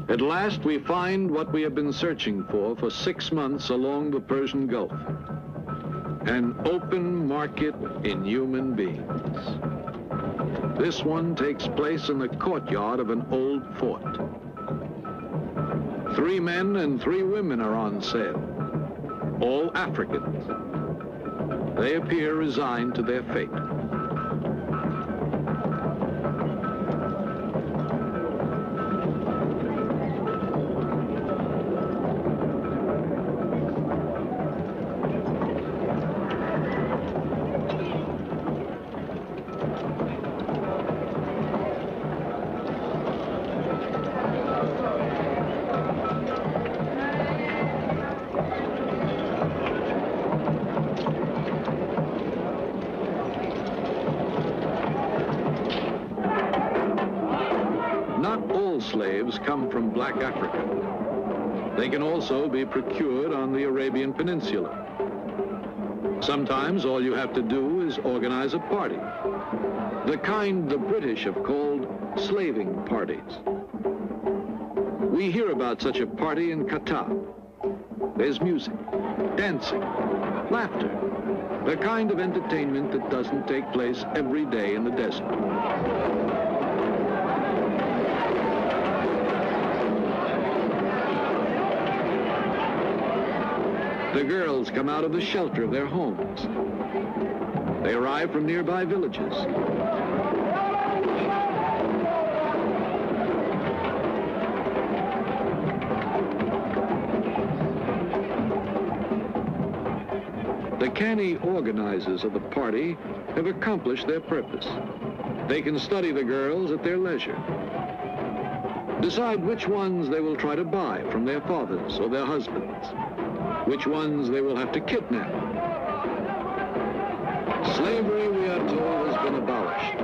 At last, we find what we have been searching for 6 months along the Persian Gulf. An open market in human beings. This one takes place in the courtyard of an old fort. 3 men and 3 women are on sale, all Africans. They appear resigned to their fate. Slaves come from black Africa. They can also be procured on the Arabian Peninsula. Sometimes all you have to do is organize a party, the kind the British have called slaving parties. We hear about such a party in Qatar. There's music, dancing, laughter, the kind of entertainment that doesn't take place every day in the desert. The girls come out of the shelter of their homes. They arrive from nearby villages. The canny organizers of the party have accomplished their purpose. They can study the girls at their leisure, decide which ones they will try to buy from their fathers or their husbands, which ones they will have to kidnap. Slavery, we are told, has been abolished.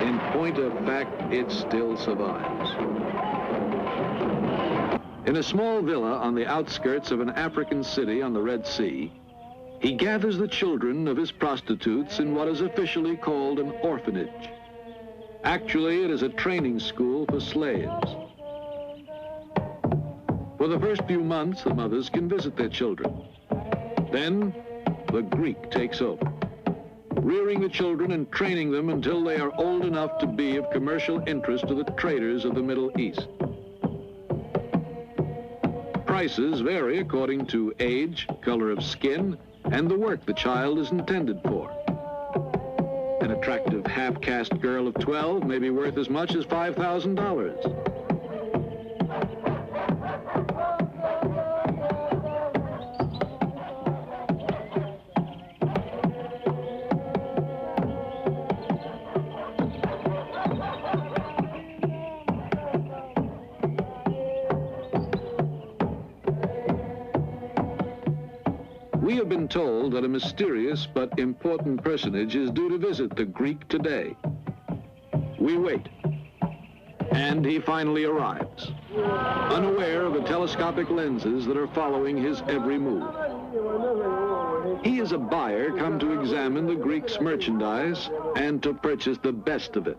In point of fact, it still survives. In a small villa on the outskirts of an African city on the Red Sea, he gathers the children of his prostitutes in what is officially called an orphanage. Actually, it is a training school for slaves. For the first few months, the mothers can visit their children. Then, the Greek takes over, rearing the children and training them until they are old enough to be of commercial interest to the traders of the Middle East. Prices vary according to age, color of skin, and the work the child is intended for. An attractive half-caste girl of 12 may be worth as much as $5,000. We have been told that a mysterious but important personage is due to visit the Greek today. We wait, and he finally arrives, unaware of the telescopic lenses that are following his every move. He is a buyer come to examine the Greek's merchandise and to purchase the best of it.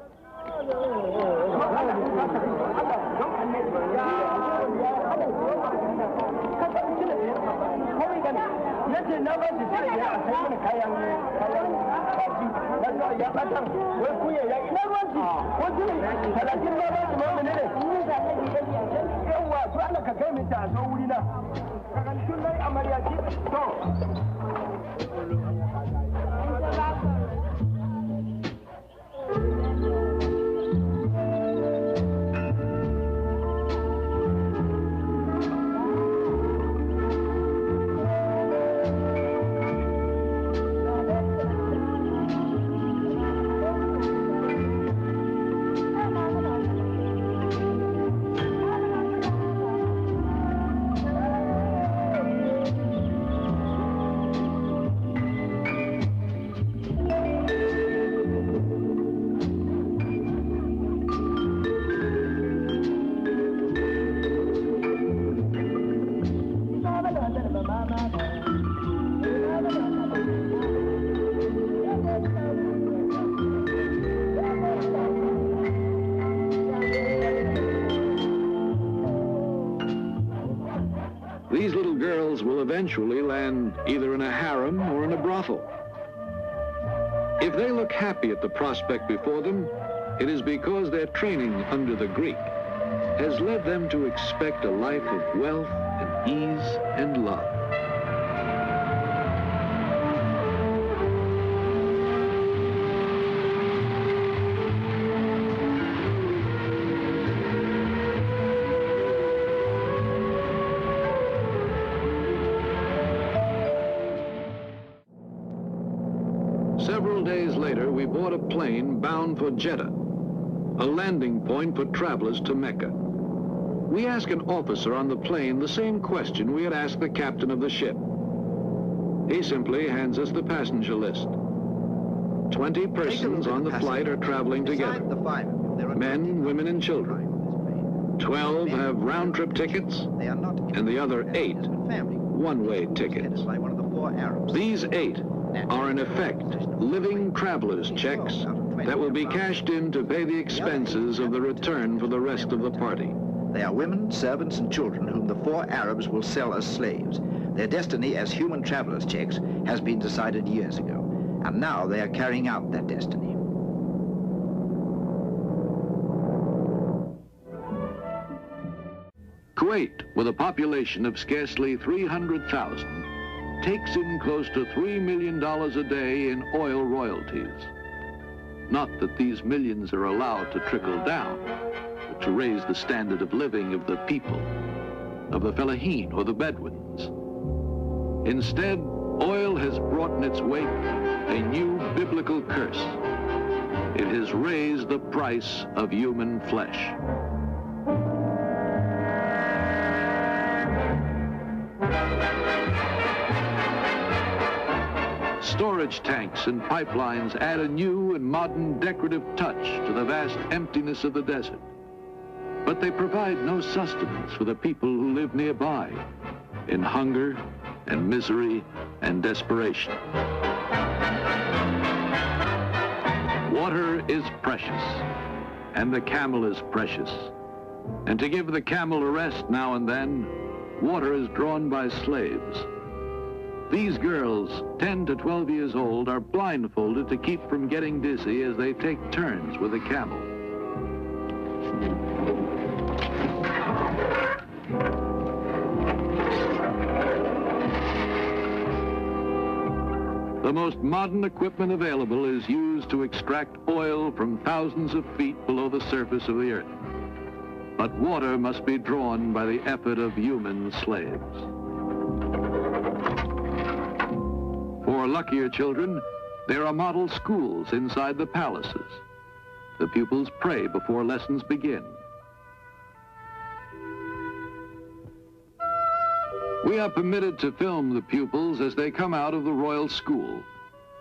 eventually land either in a harem or in a brothel. If they look happy at the prospect before them, it is because their training under the Greek has led them to expect a life of wealth and ease and love. Several days later, we board a plane bound for Jeddah, a landing point for travelers to Mecca. We ask an officer on the plane the same question we had asked the captain of the ship. He simply hands us the passenger list. 20 persons on the flight are traveling together. Men, women, and children. 12 have round-trip tickets, and the other 8 one-way tickets. These 8 are in effect living traveler's checks that will be cashed in to pay the expenses of the return for the rest of the party. They are women, servants, and children whom the 4 Arabs will sell as slaves. Their destiny as human traveler's checks has been decided years ago, and now they are carrying out that destiny. Kuwait, with a population of scarcely 300,000, takes in close to $3 million a day in oil royalties. Not that these millions are allowed to trickle down, but to raise the standard of living of the people, of the Fellahin or the Bedouins. Instead, oil has brought in its wake a new biblical curse. It has raised the price of human flesh. Storage tanks and pipelines add a new and modern decorative touch to the vast emptiness of the desert. But they provide no sustenance for the people who live nearby, in hunger and misery and desperation. Water is precious, and the camel is precious. And to give the camel a rest now and then, water is drawn by slaves. These girls, 10 to 12 years old, are blindfolded to keep from getting dizzy as they take turns with a camel. The most modern equipment available is used to extract oil from thousands of feet below the surface of the earth. But water must be drawn by the effort of human slaves. For luckier children, there are model schools inside the palaces. The pupils pray before lessons begin. We are permitted to film the pupils as they come out of the royal school.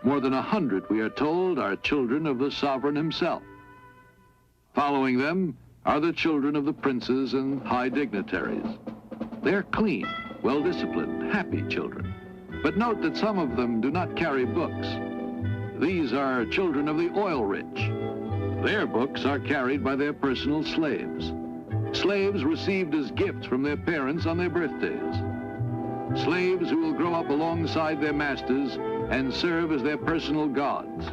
More than 100, we are told, are children of the sovereign himself. Following them are the children of the princes and high dignitaries. They're clean, well-disciplined, happy children. But note that some of them do not carry books. These are children of the oil rich. Their books are carried by their personal slaves. Slaves received as gifts from their parents on their birthdays. Slaves who will grow up alongside their masters and serve as their personal gods.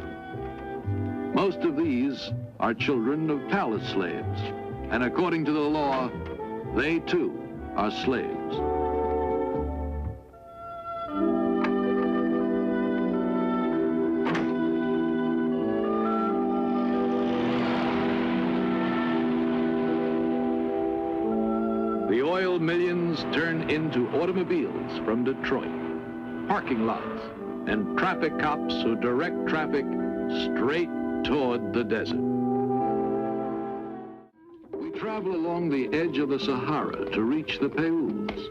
Most of these are children of palace slaves, and according to the law, they too are slaves. The oil millions turn into automobiles from Detroit, parking lots, and traffic cops who direct traffic straight toward the desert. We travel along the edge of the Sahara to reach the Peuls,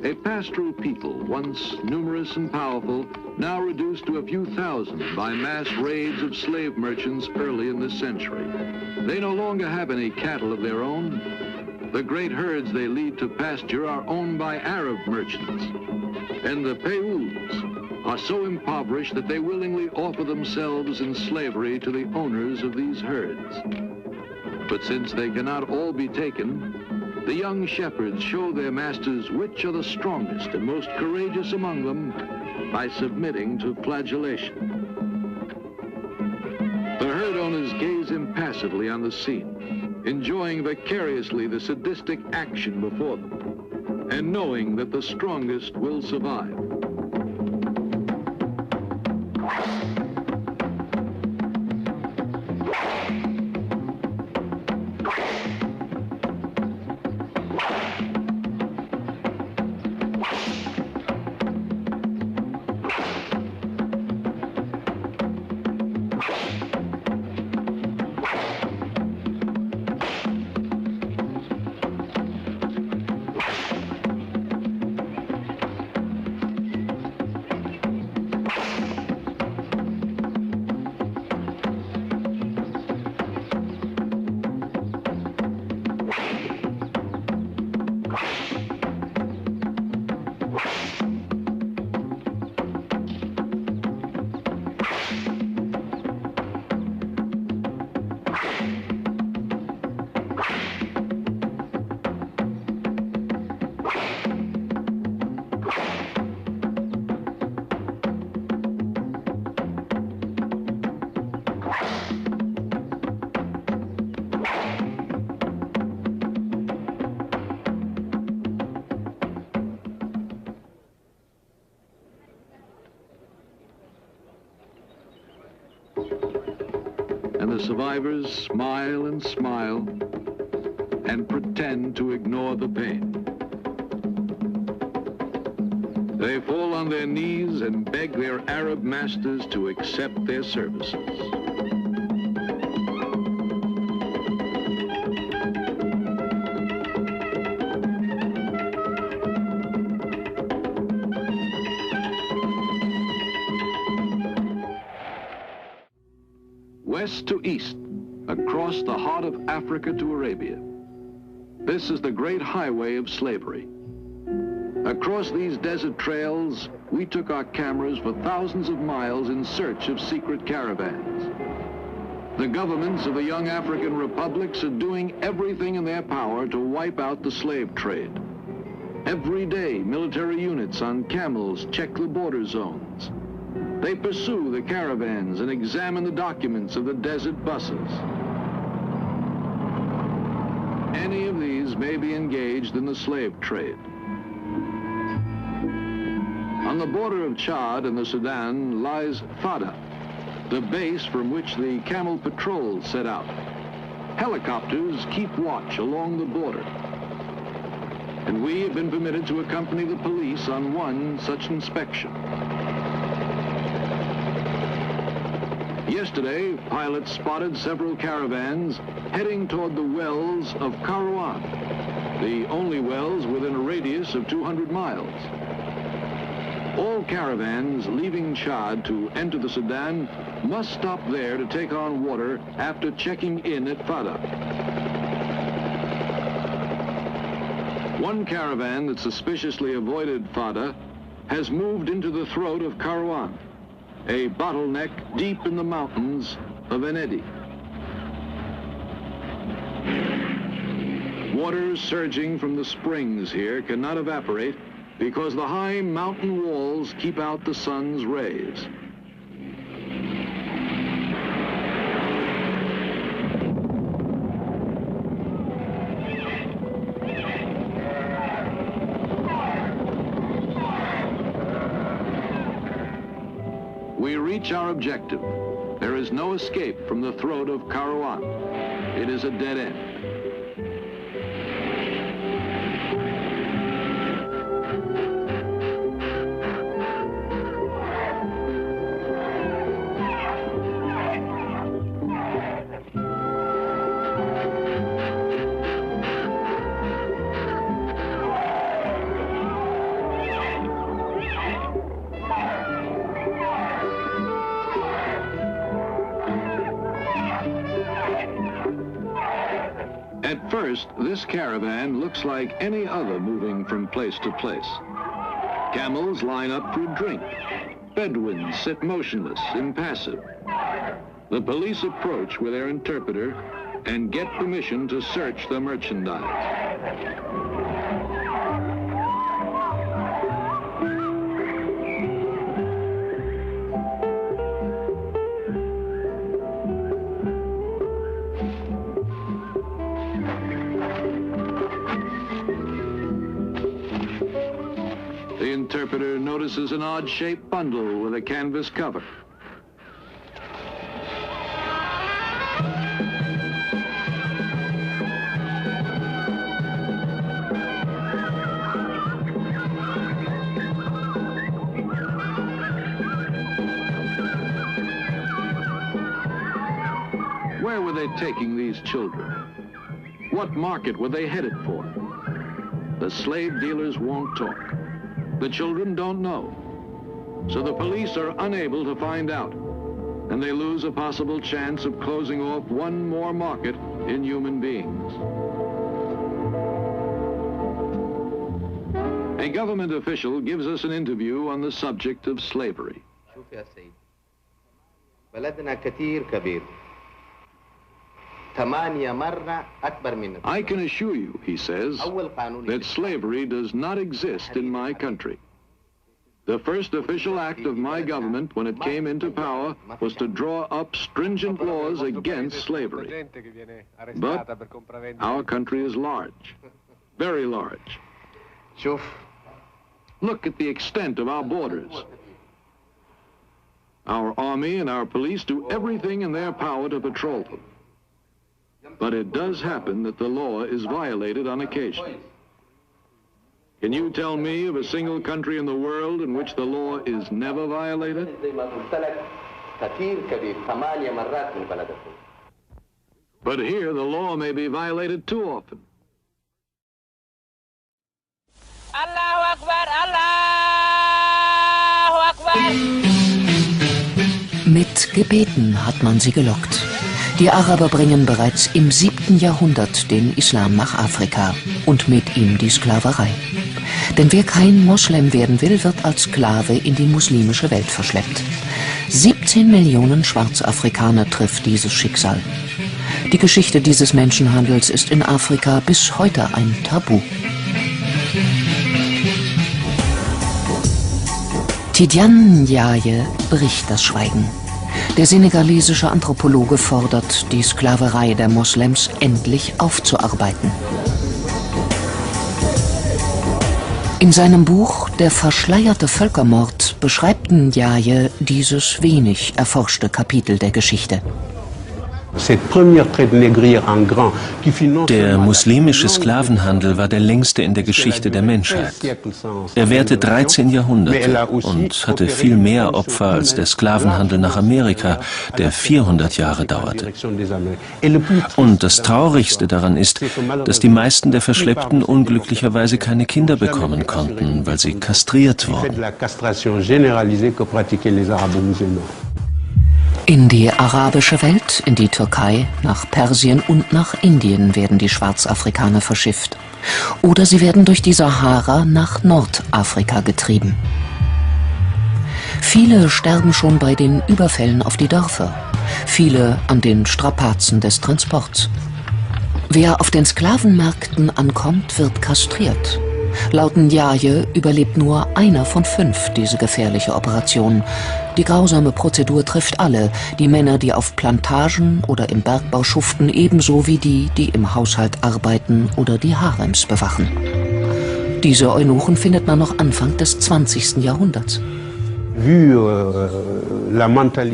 a pastoral people once numerous and powerful, now reduced to a few thousand by mass raids of slave merchants early in this century. They no longer have any cattle of their own. The great herds they lead to pasture are owned by Arab merchants, and the Peuls are so impoverished that they willingly offer themselves in slavery to the owners of these herds. But since they cannot all be taken, The young shepherds show their masters which are the strongest and most courageous among them by submitting to flagellation. The herd owners gaze impassively on the scene, enjoying vicariously the sadistic action before them, and knowing that the strongest will survive. And the survivors smile and smile and pretend to ignore the pain. They fall on their knees and beg their Arab masters to accept their services. West to east, across the heart of Africa to Arabia. This is the great highway of slavery. Across these desert trails, we took our cameras for thousands of miles in search of secret caravans. The governments of the young African republics are doing everything in their power to wipe out the slave trade. Every day, military units on camels check the border zones. They pursue the caravans and examine the documents of the desert buses. Any of these may be engaged in the slave trade. On the border of Chad and the Sudan lies Fada, the base from which the camel patrols set out. Helicopters keep watch along the border. And we have been permitted to accompany the police on one such inspection. Yesterday, pilots spotted several caravans heading toward the wells of Kairouan, the only wells within a radius of 200 miles. All caravans leaving Chad to enter the Sudan must stop there to take on water after checking in at Fada. One caravan that suspiciously avoided Fada has moved into the throat of Kairouan, a bottleneck deep in the mountains of Enedi. Water surging from the springs here cannot evaporate because the high mountain walls keep out the sun's rays. We reach our objective. There is no escape from the throat of Kairouan. It is a dead end. At first, this caravan looks like any other moving from place to place. Camels line up for a drink. Bedouins sit motionless, impassive. The police approach with their interpreter and get permission to search the merchandise. The interpreter notices an odd-shaped bundle with a canvas cover. Where were they taking these children? What market were they headed for? The slave dealers won't talk. The children don't know. So the police are unable to find out, and they lose a possible chance of closing off one more market in human beings. A government official gives us an interview on the subject of slavery. I can assure you, he says, that slavery does not exist in my country. The first official act of my government when it came into power was to draw up stringent laws against slavery. But our country is large, very large. Look at the extent of our borders. Our army and our police do everything in their power to patrol them. But it does happen that the law is violated on occasion. Can you tell me of a single country in the world in which the law is never violated? But here the law may be violated too often. Allahu Akbar, Allahu Akbar. Mit Gebeten hat man sie gelockt. Die Araber bringen bereits im 7. Jahrhundert den Islam nach Afrika und mit ihm die Sklaverei. Denn wer kein Moslem werden will, wird als Sklave in die muslimische Welt verschleppt. 17 Millionen Schwarzafrikaner trifft dieses Schicksal. Die Geschichte dieses Menschenhandels ist in Afrika bis heute ein Tabu. Tidiane Ndiaye bricht das Schweigen. Der senegalesische Anthropologe fordert, die Sklaverei der Moslems endlich aufzuarbeiten. In seinem Buch »Der verschleierte Völkermord« beschreibt Ndiaye dieses wenig erforschte Kapitel der Geschichte. Der muslimische Sklavenhandel war der längste in der Geschichte der Menschheit. Er währte 13 Jahrhunderte und hatte viel mehr Opfer als der Sklavenhandel nach Amerika, der 400 Jahre dauerte. Und das Traurigste daran ist, dass die meisten der Verschleppten unglücklicherweise keine Kinder bekommen konnten, weil sie kastriert wurden. In die arabische Welt, in die Türkei, nach Persien und nach Indien werden die Schwarzafrikaner verschifft. Oder sie werden durch die Sahara nach Nordafrika getrieben. Viele sterben schon bei den Überfällen auf die Dörfer, viele an den Strapazen des Transports. Wer auf den Sklavenmärkten ankommt, wird kastriert. Laut Ndiaye überlebt nur einer von 5 diese gefährliche Operation. Die grausame Prozedur trifft alle, die Männer, die auf Plantagen oder im Bergbau schuften, ebenso wie die, die im Haushalt arbeiten oder die Harems bewachen. Diese Eunuchen findet man noch Anfang des 20. Jahrhunderts.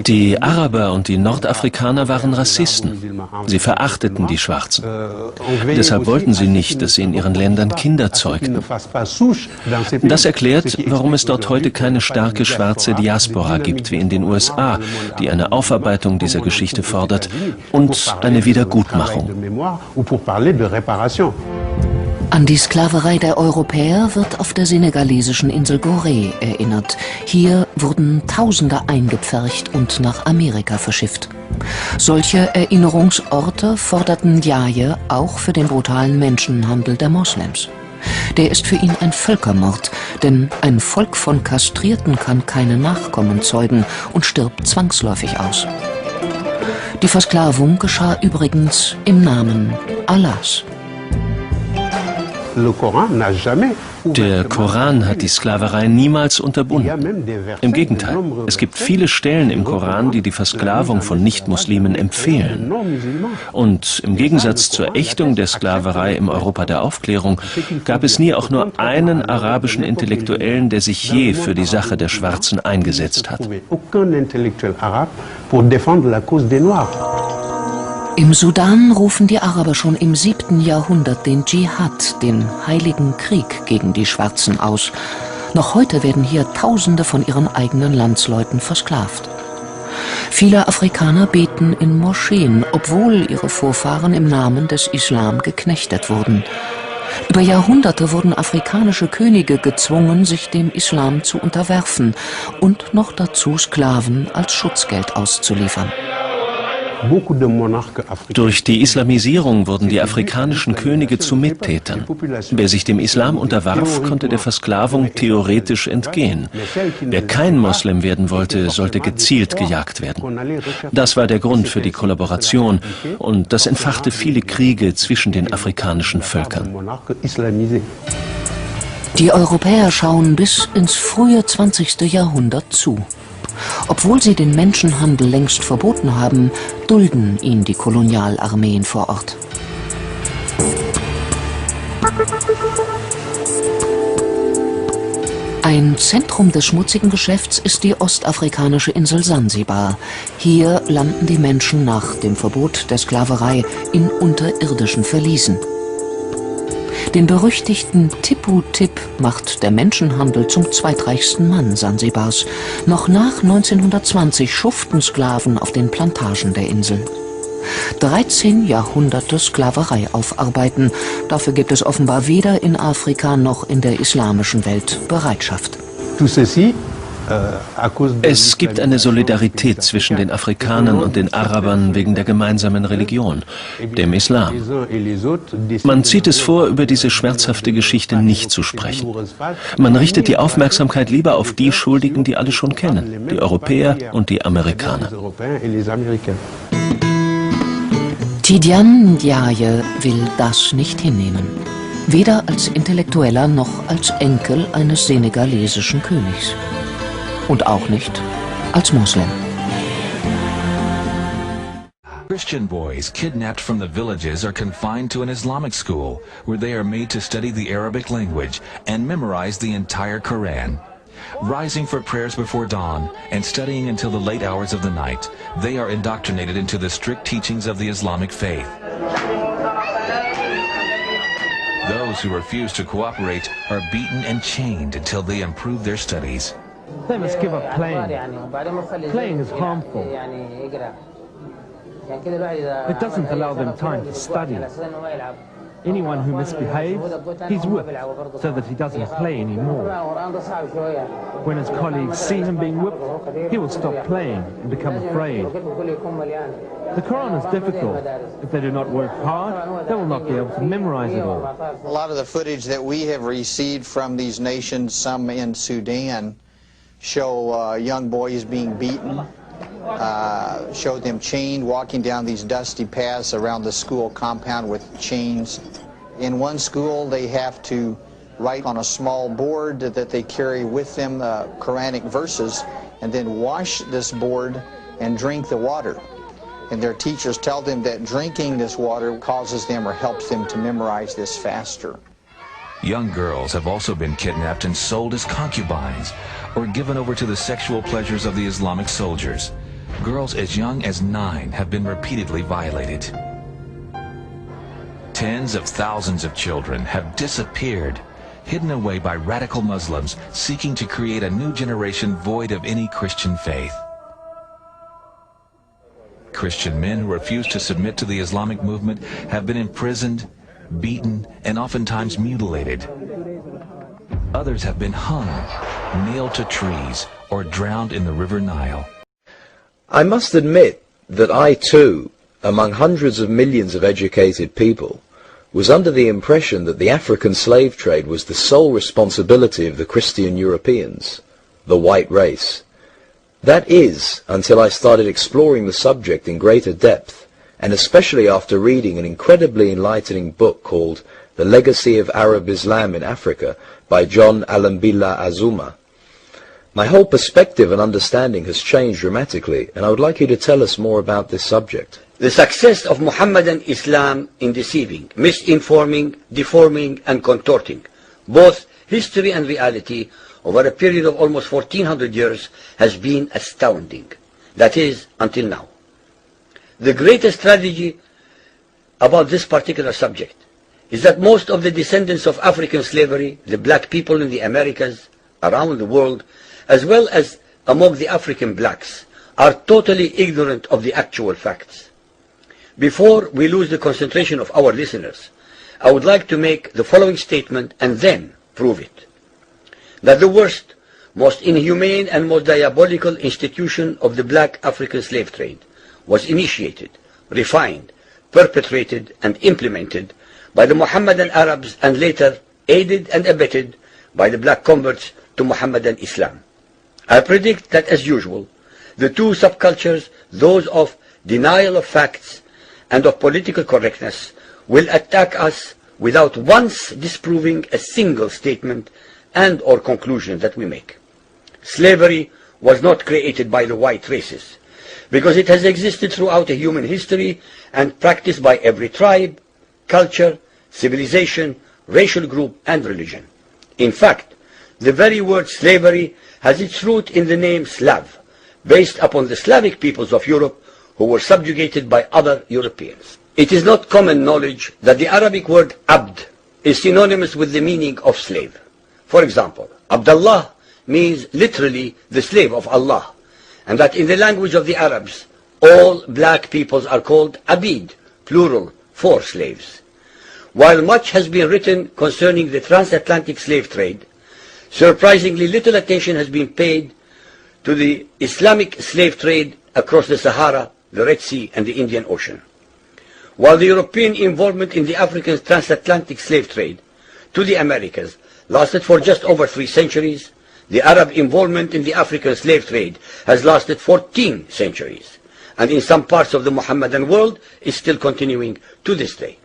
Die Araber und die Nordafrikaner waren Rassisten. Sie verachteten die Schwarzen. Deshalb wollten sie nicht, dass sie in ihren Ländern Kinder zeugten. Das erklärt, warum es dort heute keine starke schwarze Diaspora gibt wie in den USA, die eine Aufarbeitung dieser Geschichte fordert und eine Wiedergutmachung. An die Sklaverei der Europäer wird auf der senegalesischen Insel Gorée erinnert. Hier wurden Tausende eingepfercht und nach Amerika verschifft. Solche Erinnerungsorte forderten Ndiaye auch für den brutalen Menschenhandel der Moslems. Der ist für ihn ein Völkermord, denn ein Volk von Kastrierten kann keine Nachkommen zeugen und stirbt zwangsläufig aus. Die Versklavung geschah übrigens im Namen Allahs. Der Koran hat die Sklaverei niemals unterbunden. Im Gegenteil, es gibt viele Stellen im Koran, die die Versklavung von Nichtmuslimen empfehlen. Und im Gegensatz zur Ächtung der Sklaverei im Europa der Aufklärung gab es nie auch nur einen arabischen Intellektuellen, der sich je für die Sache der Schwarzen eingesetzt hat. Im Sudan rufen die Araber schon im 7. Jahrhundert den Dschihad, den heiligen Krieg gegen die Schwarzen aus. Noch heute werden hier Tausende von ihren eigenen Landsleuten versklavt. Viele Afrikaner beten in Moscheen, obwohl ihre Vorfahren im Namen des Islam geknechtet wurden. Über Jahrhunderte wurden afrikanische Könige gezwungen, sich dem Islam zu unterwerfen und noch dazu Sklaven als Schutzgeld auszuliefern. Durch die Islamisierung wurden die afrikanischen Könige zu Mittätern. Wer sich dem Islam unterwarf, konnte der Versklavung theoretisch entgehen. Wer kein Moslem werden wollte, sollte gezielt gejagt werden. Das war der Grund für die Kollaboration und das entfachte viele Kriege zwischen den afrikanischen Völkern. Die Europäer schauen bis ins frühe 20. Jahrhundert zu. Obwohl sie den Menschenhandel längst verboten haben, dulden ihn die Kolonialarmeen vor Ort. Ein Zentrum des schmutzigen Geschäfts ist die ostafrikanische Insel Sansibar. Hier landen die Menschen nach dem Verbot der Sklaverei in unterirdischen Verliesen. Den berüchtigten Tipu-Tip macht der Menschenhandel zum zweitreichsten Mann Sansibars. Noch nach 1920 schuften Sklaven auf den Plantagen der Insel. 13 Jahrhunderte Sklaverei aufarbeiten, dafür gibt es offenbar weder in Afrika noch in der islamischen Welt Bereitschaft. Es gibt eine Solidarität zwischen den Afrikanern und den Arabern wegen der gemeinsamen Religion, dem Islam. Man zieht es vor, über diese schmerzhafte Geschichte nicht zu sprechen. Man richtet die Aufmerksamkeit lieber auf die Schuldigen, die alle schon kennen, die Europäer und die Amerikaner. Tidiane Ndiaye will das nicht hinnehmen. Weder als Intellektueller noch als Enkel eines senegalesischen Königs. Und auch nicht als Moslem. Christian boys kidnapped from the villages are confined to an Islamic school where they are made to study the Arabic language and memorize the entire Quran. Rising for prayers before dawn and studying until the late hours of the night, they are indoctrinated into the strict teachings of the Islamic faith. Those who refuse to cooperate are beaten and chained until they improve their studies. They must give up playing. Playing is harmful. It doesn't allow them time to study. Anyone who misbehaves, he's whipped so that he doesn't play anymore. When his colleagues see him being whipped, he will stop playing and become afraid. The Quran is difficult. If they do not work hard, they will not be able to memorize it all. A lot of the footage that we have received from these nations, some in Sudan, show young boys being beaten, show them chained, walking down these dusty paths around the school compound with chains. In one school, they have to write on a small board that they carry with them the Quranic verses and then wash this board and drink the water. And their teachers tell them that drinking this water causes them or helps them to memorize this faster. Young girls have also been kidnapped and sold as concubines or given over to the sexual pleasures of the Islamic soldiers. Girls as young as 9 have been repeatedly violated. Tens of thousands of children have disappeared, hidden away by radical Muslims seeking to create a new generation void of any Christian faith. Christian men who refuse to submit to the Islamic movement have been imprisoned, beaten, and oftentimes mutilated. Others have been hung, nailed to trees, or drowned in the River Nile. I must admit that I too, among hundreds of millions of educated people, was under the impression that the African slave trade was the sole responsibility of the Christian Europeans, the white race. That is, until I started exploring the subject in greater depth, and especially after reading an incredibly enlightening book called The Legacy of Arab Islam in Africa by John Alambila Azuma. My whole perspective and understanding has changed dramatically, and I would like you to tell us more about this subject. The success of Muhammadan Islam in deceiving, misinforming, deforming, and contorting both history and reality over a period of almost 1400 years has been astounding. That is, until now. The greatest tragedy about this particular subject is that most of the descendants of African slavery, the black people in the Americas, around the world, as well as among the African blacks, are totally ignorant of the actual facts. Before we lose the concentration of our listeners, I would like to make the following statement and then prove it. That the worst, most inhumane and most diabolical institution of the black African slave trade was initiated, refined, perpetrated and implemented by the Mohammedan Arabs and later aided and abetted by the black converts to Mohammedan Islam. I predict that, as usual, the two subcultures, those of denial of facts and of political correctness, will attack us without once disproving a single statement and or conclusion that we make. Slavery was not created by the white races, because it has existed throughout human history and practiced by every tribe, culture, civilization, racial group and religion. In fact, the very word slavery has its root in the name Slav, based upon the Slavic peoples of Europe who were subjugated by other Europeans. It is not common knowledge that the Arabic word abd is synonymous with the meaning of slave. For example, Abdullah means literally the slave of Allah, and that in the language of the Arabs, all black peoples are called abid, plural, for slaves. While much has been written concerning the transatlantic slave trade, surprisingly little attention has been paid to the Islamic slave trade across the Sahara, the Red Sea, and the Indian Ocean. While the European involvement in the African transatlantic slave trade to the Americas lasted for just over 3 centuries, the Arab involvement in the African slave trade has lasted 14 centuries, and in some parts of the Mohammedan world is still continuing to this day.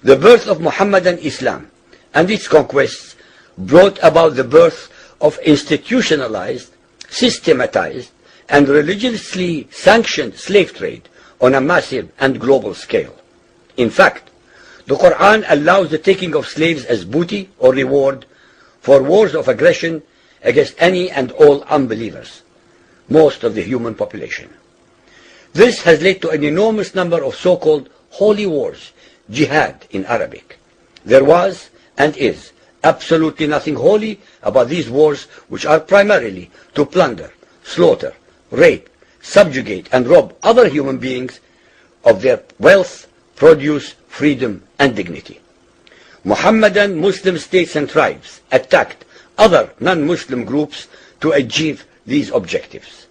The birth of Mohammedan Islam and its conquests brought about the birth of institutionalized, systematized, and religiously sanctioned slave trade on a massive and global scale. In fact, the Quran allows the taking of slaves as booty or reward for wars of aggression against any and all unbelievers, most of the human population. This has led to an enormous number of so-called holy wars, jihad in Arabic. There was and is absolutely nothing holy about these wars, which are primarily to plunder, slaughter, rape, subjugate and rob other human beings of their wealth, produce, freedom and dignity. Mohammedan Muslim states and tribes attacked other non-Muslim groups to achieve these objectives.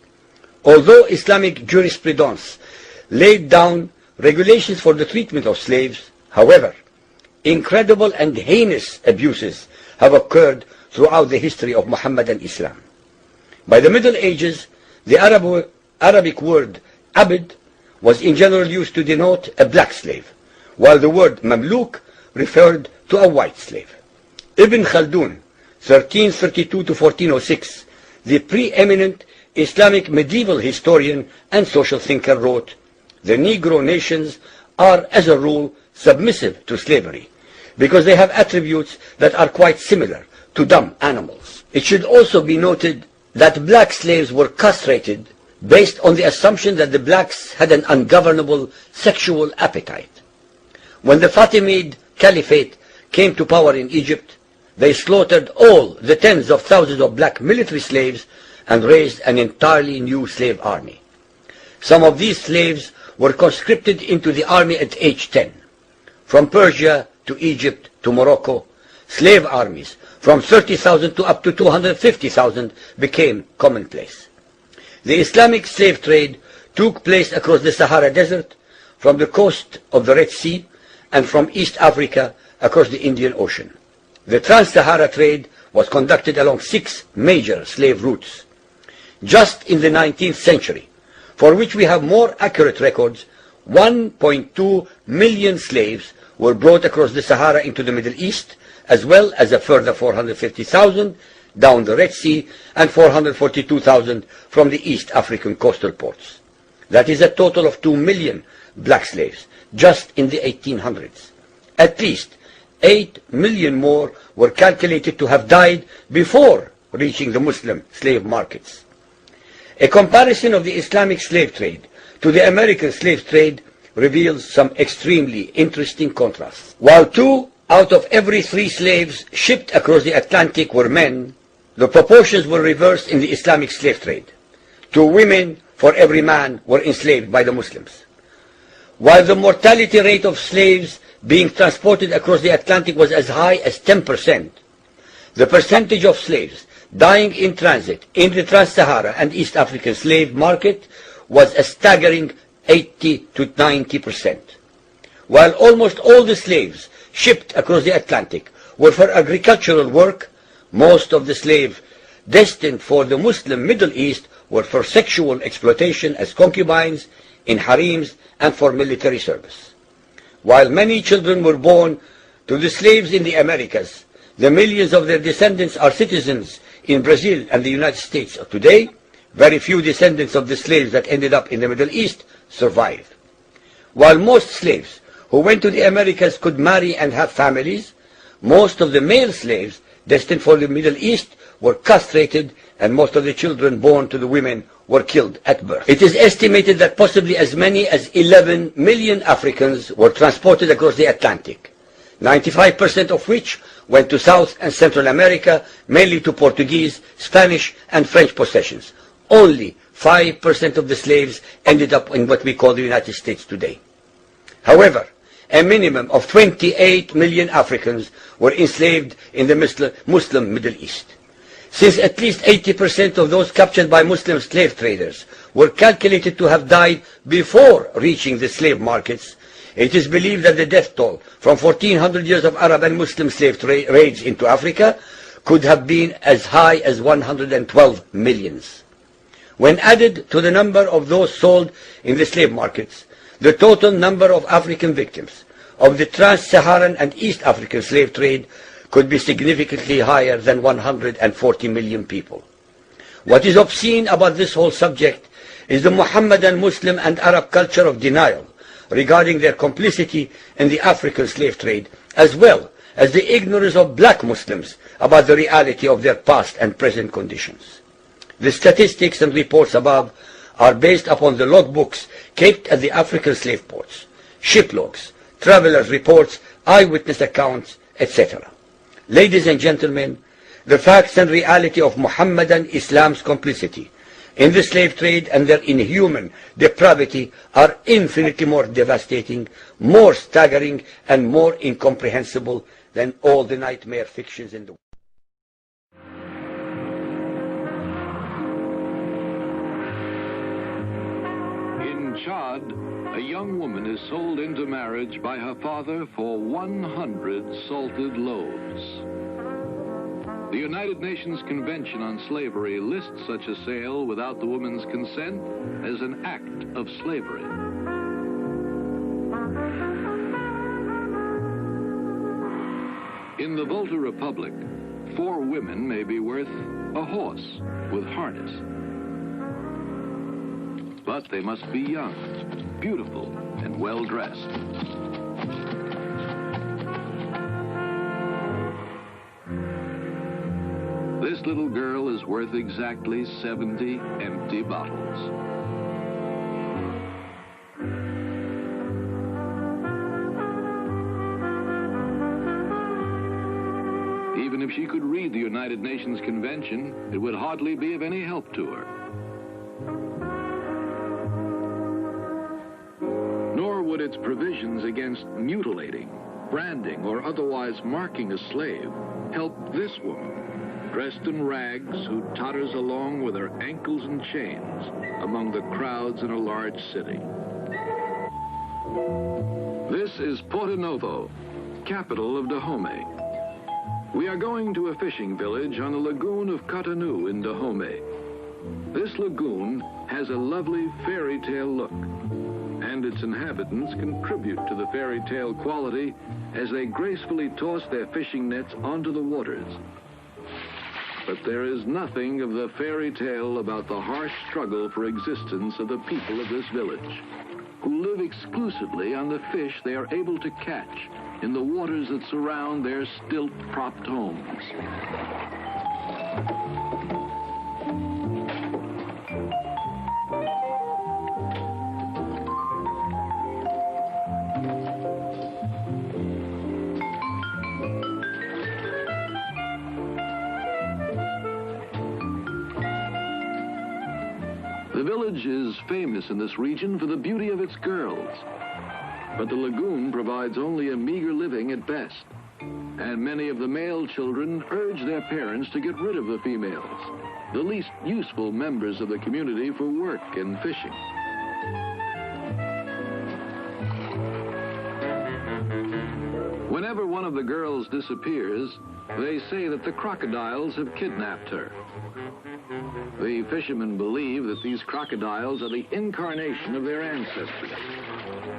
Although Islamic jurisprudence laid down regulations for the treatment of slaves, however, incredible and heinous abuses have occurred throughout the history of Mohammedan Islam. By the Middle Ages, the Arabic word abd was in general used to denote a black slave, while the word mamluk referred to a white slave. Ibn Khaldun, 1332 to 1406, the preeminent Islamic medieval historian and social thinker, wrote, "The Negro nations are, as a rule, submissive to slavery, because they have attributes that are quite similar to dumb animals." It should also be noted that black slaves were castrated based on the assumption that the blacks had an ungovernable sexual appetite. When the Fatimid Caliphate came to power in Egypt, they slaughtered all the tens of thousands of black military slaves and raised an entirely new slave army. Some of these slaves were conscripted into the army at age 10. From Persia to Egypt to Morocco, slave armies from 30,000 to up to 250,000 became commonplace. The Islamic slave trade took place across the Sahara Desert, from the coast of the Red Sea, and from East Africa across the Indian Ocean. The Trans-Sahara trade was conducted along 6 major slave routes. just in the 19th century, for which we have more accurate records. 1.2 million slaves were brought across the Sahara into the Middle East, as well as a further 450,000 down the Red Sea and 442,000 from the East African coastal ports. That is a total of 2 million black slaves just in the 1800s. At least 8 million more were calculated to have died before reaching the Muslim slave markets. A comparison of the Islamic slave trade to the American slave trade reveals some extremely interesting contrasts. While 2 out of every 3 slaves shipped across the Atlantic were men, the proportions were reversed in the Islamic slave trade. 2 women for every man were enslaved by the Muslims. While the mortality rate of slaves being transported across the Atlantic was as high as 10%, the percentage of slaves dying in transit in the Trans-Sahara and East African slave market was a staggering 80 to 90%. While almost all the slaves shipped across the Atlantic were for agricultural work, most of the slaves destined for the Muslim Middle East were for sexual exploitation as concubines, in harems, and for military service. While many children were born to the slaves in the Americas, the millions of their descendants are citizens in Brazil and the United States today. Very few descendants of the slaves that ended up in the Middle East survived. While most slaves who went to the Americas could marry and have families, most of the male slaves destined for the Middle East were castrated, and most of the children born to the women were killed at birth. It is estimated that possibly as many as 11 million Africans were transported across the Atlantic, 95% of which went to South and Central America, mainly to Portuguese, Spanish, and French possessions. Only 5% of the slaves ended up in what we call the United States today. However, a minimum of 28 million Africans were enslaved in the Muslim Middle East. Since at least 80% of those captured by Muslim slave traders were calculated to have died before reaching the slave markets, it is believed that the death toll from 1400 years of Arab and Muslim slave raids into Africa could have been as high as 112 millions. When added to the number of those sold in the slave markets, the total number of African victims of the trans-Saharan and East African slave trade could be significantly higher than 140 million people. What is obscene about this whole subject is the Muhammadan, Muslim, and Arab culture of denial regarding their complicity in the African slave trade, as well as the ignorance of black Muslims about the reality of their past and present conditions. The statistics and reports above are based upon the logbooks kept at the African slave ports, ship logs, travelers' reports, eyewitness accounts, etc. Ladies and gentlemen, the facts and reality of Muhammadan Islam's complicity in the slave trade and their inhuman depravity are infinitely more devastating, more staggering, and more incomprehensible than all the nightmare fictions in the world. In Chad, a young woman is sold into marriage by her father for 100 salted loaves. The United Nations Convention on Slavery lists such a sale without the woman's consent as an act of slavery. In the Volta Republic, 4 women may be worth a horse with harness. But they must be young, beautiful, and well-dressed. This little girl is worth exactly 70 empty bottles. Even if she could read the United Nations Convention, it would hardly be of any help to her. Nor would its provisions against mutilating, branding, or otherwise marking a slave help this woman, dressed in rags, who totters along with her ankles in chains among the crowds in a large city. This is Porto Novo, capital of Dahomey. We are going to a fishing village on the lagoon of Cotonou in Dahomey. This lagoon has a lovely fairy tale look, and its inhabitants contribute to the fairy tale quality as they gracefully toss their fishing nets onto the waters. But there is nothing of the fairy tale about the harsh struggle for existence of the people of this village, who live exclusively on the fish they are able to catch in the waters that surround their stilt-propped homes. The village is famous in this region for the beauty of its girls, but the lagoon provides only a meager living at best, and many of the male children urge their parents to get rid of the females, the least useful members of the community for work and fishing. Whenever one of the girls disappears, they say that the crocodiles have kidnapped her. The fishermen believe that these crocodiles are the incarnation of their ancestors,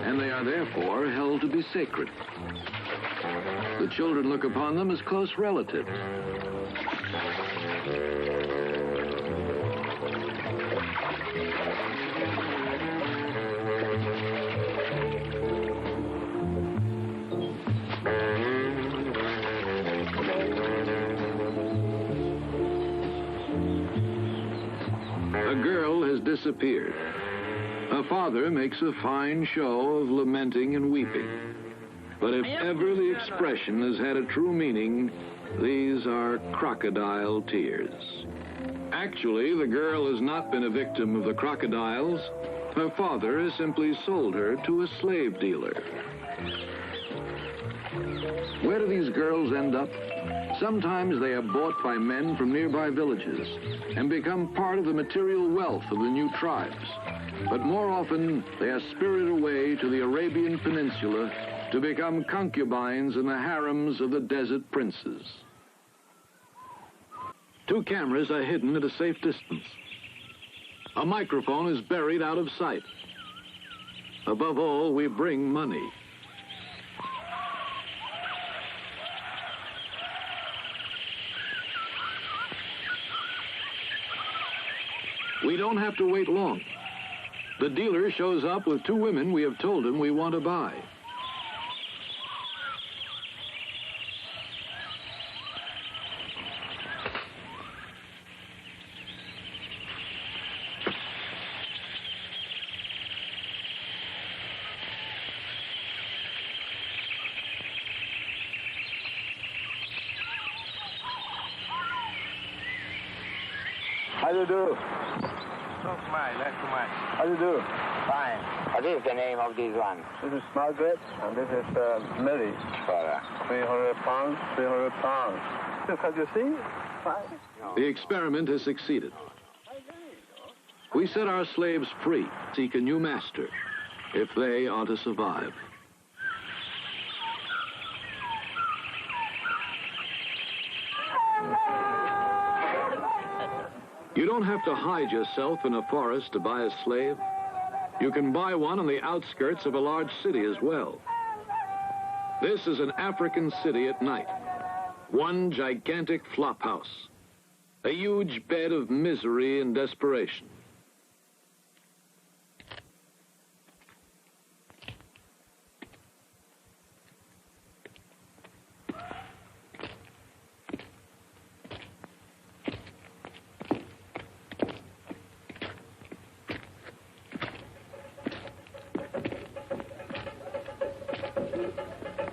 and they are therefore held to be sacred. The children look upon them as close relatives. A girl has disappeared. Her father makes a fine show of lamenting and weeping. But if ever the expression has had a true meaning, these are crocodile tears. Actually, the girl has not been a victim of the crocodiles. Her father has simply sold her to a slave dealer. Where do these girls end up? Sometimes they are bought by men from nearby villages and become part of the material wealth of the new tribes. But more often, they are spirited away to the Arabian Peninsula to become concubines in the harems of the desert princes. 2 cameras are hidden at a safe distance. A microphone is buried out of sight. Above all, we bring money. We don't have to wait long. The dealer shows up with 2 women we have told him we want to buy. How do you do? How do you do? Fine. What is the name of this one? This is Margaret, and this is Mary. 300 pounds, 300 pounds. Can you see? Fine. The experiment has succeeded. We set our slaves free, seek a new master, if they are to survive. You don't have to hide yourself in a forest to buy a slave. You can buy one on the outskirts of a large city as well. This is an African city at night. One gigantic flophouse. A huge bed of misery and desperation.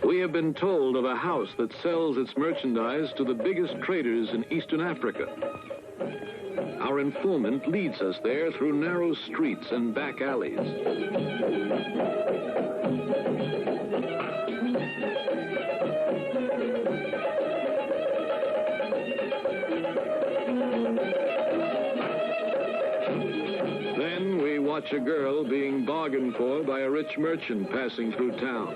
We have been told of a house that sells its merchandise to the biggest traders in Eastern Africa. Our informant leads us there through narrow streets and back alleys. Then we watch a girl being bargained for by a rich merchant passing through town.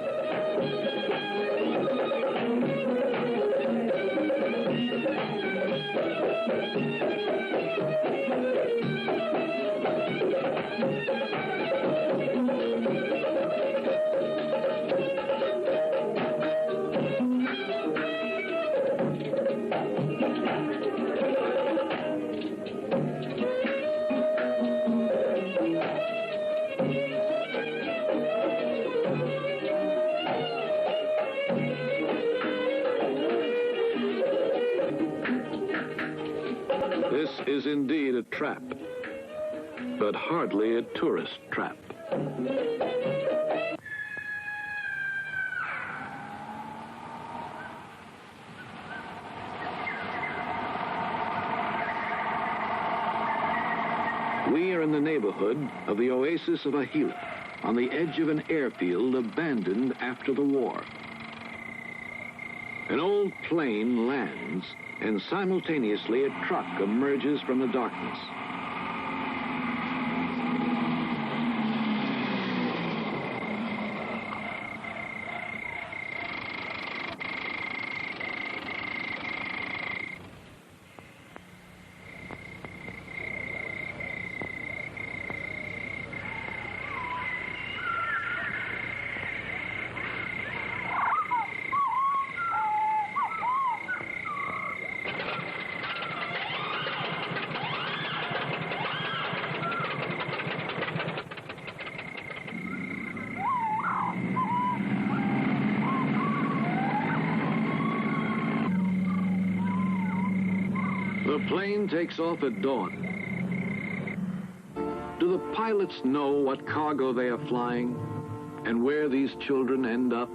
This is indeed a trap, but hardly a tourist trap. We are in the neighborhood of the oasis of Ahila, on the edge of an airfield abandoned after the war. An old plane lands, and simultaneously a truck emerges from the darkness. The plane takes off at dawn. Do the pilots know what cargo they are flying and where these children end up?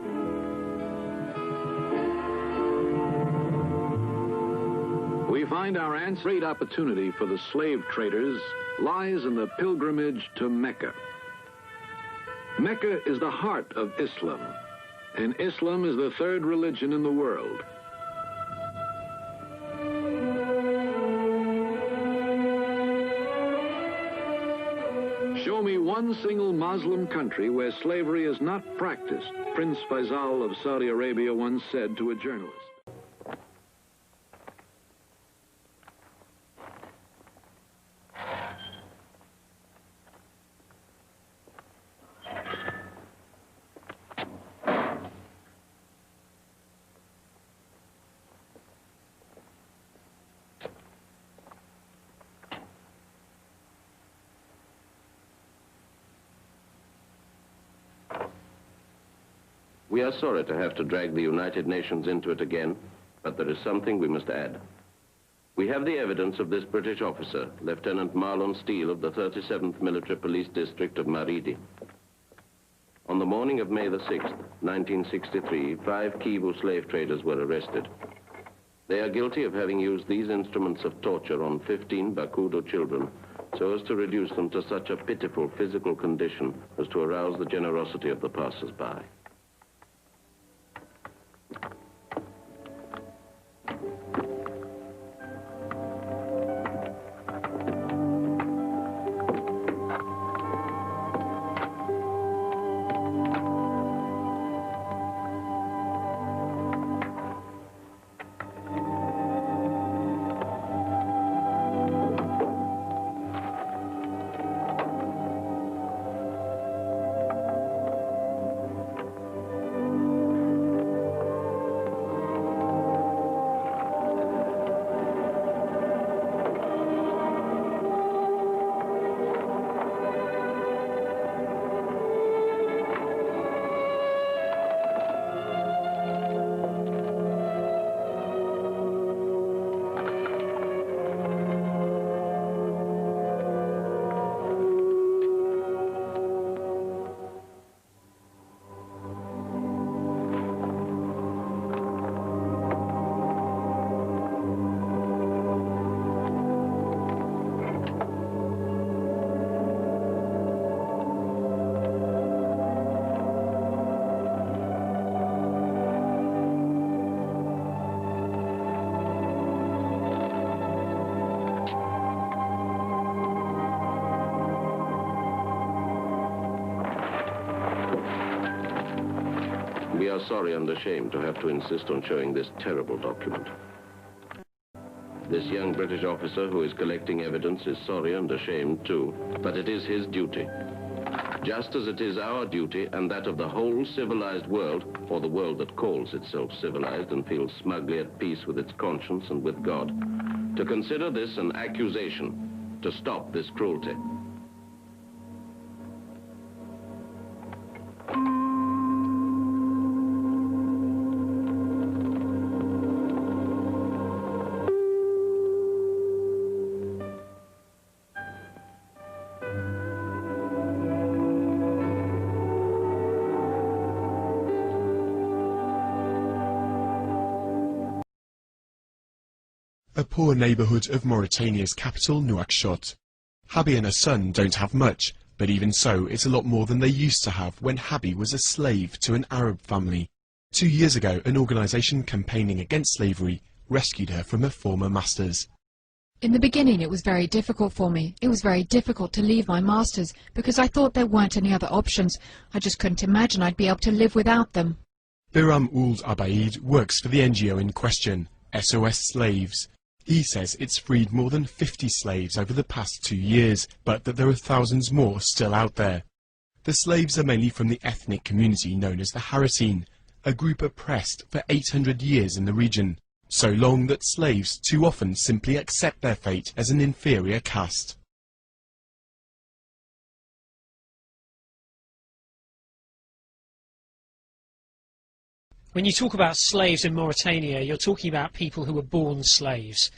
We find our answer. Great opportunity for the slave traders lies in the pilgrimage to Mecca. Mecca is the heart of Islam, and Islam is the third religion in the world. Show me one single Muslim country where slavery is not practiced, Prince Faisal of Saudi Arabia once said to a journalist. We are sorry to have to drag the United Nations into it again, but there is something we must add. We have the evidence of this British officer, Lieutenant Marlon Steele of the 37th Military Police District of Maridi. On the morning of May the 6th, 1963, 5 Kivu slave traders were arrested. They are guilty of having used these instruments of torture on 15 Bakudo children so as to reduce them to such a pitiful physical condition as to arouse the generosity of the passers-by. We are sorry and ashamed to have to insist on showing this terrible document. This young British officer who is collecting evidence is sorry and ashamed too, but it is his duty. Just as it is our duty and that of the whole civilized world, or the world that calls itself civilized and feels smugly at peace with its conscience and with God, to consider this an accusation, to stop this cruelty. a poor neighbourhood of Mauritania's capital, Nouakchott. Habi and her son don't have much, but even so, it's a lot more than they used to have when Habi was a slave to an Arab family. 2 years ago, an organisation campaigning against slavery rescued her from her former masters. In the beginning it was very difficult for me. It was very difficult to leave my masters because I thought there weren't any other options. I just couldn't imagine I'd be able to live without them. Biram Ould Abaid works for the NGO in question, SOS Slaves. He says it's freed more than 50 slaves over the past 2 years, but that there are thousands more still out there. The slaves are mainly from the ethnic community known as the Haratine, a group oppressed for 800 years in the region, so long that slaves too often simply accept their fate as an inferior caste. When you talk about slaves in Mauritania, you're talking about people who were born slaves.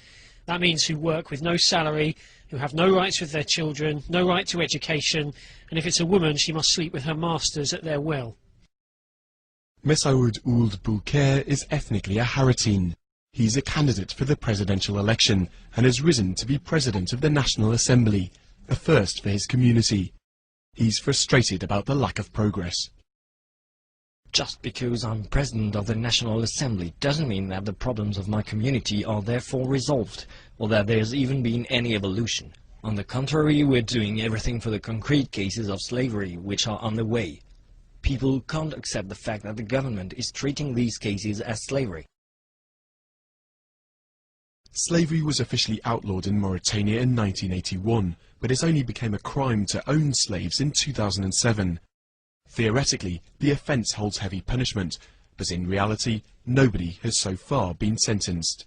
That means who work with no salary, who have no rights with their children, no right to education, and if it's a woman, she must sleep with her masters at their will. Messaoud Ould Boulker is ethnically a Haratine. He's a candidate for the presidential election and has risen to be president of the National Assembly, a first for his community. He's frustrated about the lack of progress. Just because I'm president of the National Assembly doesn't mean that the problems of my community are therefore resolved, or that there's even been any evolution. On the contrary, we're doing everything for the concrete cases of slavery which are on the way. People can't accept the fact that the government is treating these cases as slavery. Slavery was officially outlawed in Mauritania in 1981, but it only became a crime to own slaves in 2007. Theoretically, the offence holds heavy punishment, but in reality, nobody has so far been sentenced.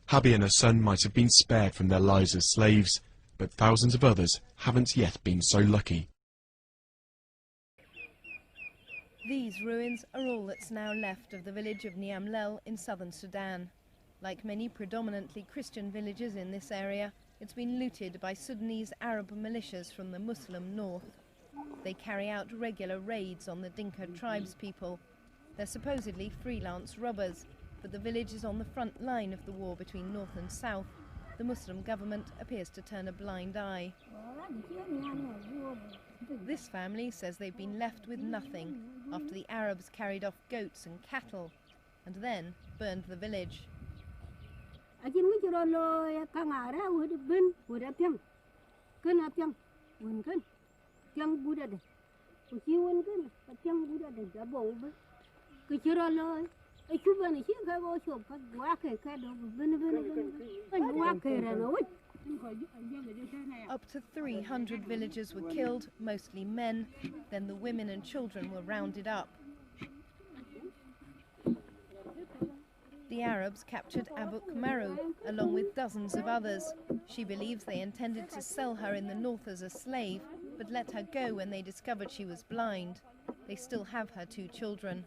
Habi and her son might have been spared from their lives as slaves, but thousands of others haven't yet been so lucky. These ruins are all that's now left of the village of Niamlel in southern Sudan. Like many predominantly Christian villages in this area, it's been looted by Sudanese Arab militias from the Muslim north. They carry out regular raids on the Dinka tribespeople. They're supposedly freelance robbers, but the village is on the front line of the war between north and south. The Muslim government appears to turn a blind eye. This family says they've been left with nothing after the Arabs carried off goats and cattle and then burned the village. Up to 300 villagers were killed, mostly men. Then the women and children were rounded up. The Arabs captured Abuk Maru, along with dozens of others. She believes they intended to sell her in the north as a slave, but let her go when they discovered she was blind. They still have her 2 children.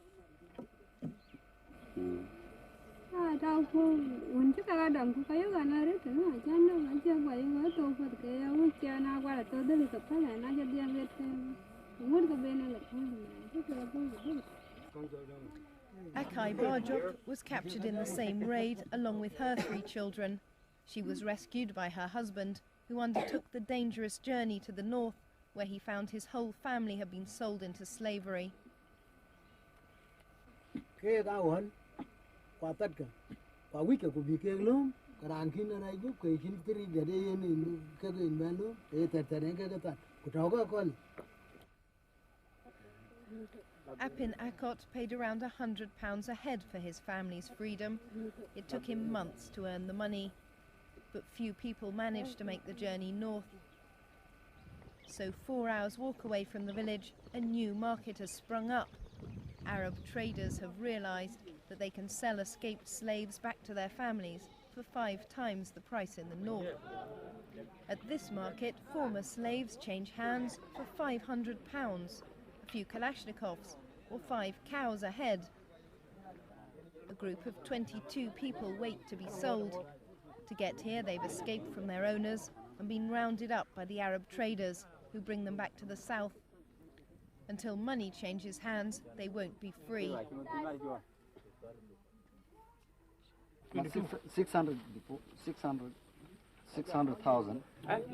Akai Barjok was captured in the same raid along with her 3 children. She was rescued by her husband, who undertook the dangerous journey to the north, where he found his whole family had been sold into slavery. Apin Akot paid around £100 a head for his family's freedom. It took him months to earn the money, but few people managed to make the journey north. So 4 hours walk away from the village, a new market has sprung up. Arab traders have realized that they can sell escaped slaves back to their families for 5 times the price in the north. At this market, former slaves change hands for £500, a few Kalashnikovs, or 5 cows a head. A group of 22 people wait to be sold. To get here, they've escaped from their owners and been rounded up by the Arab traders, who bring them back to the south. Until money changes hands, they won't be free. 600,000.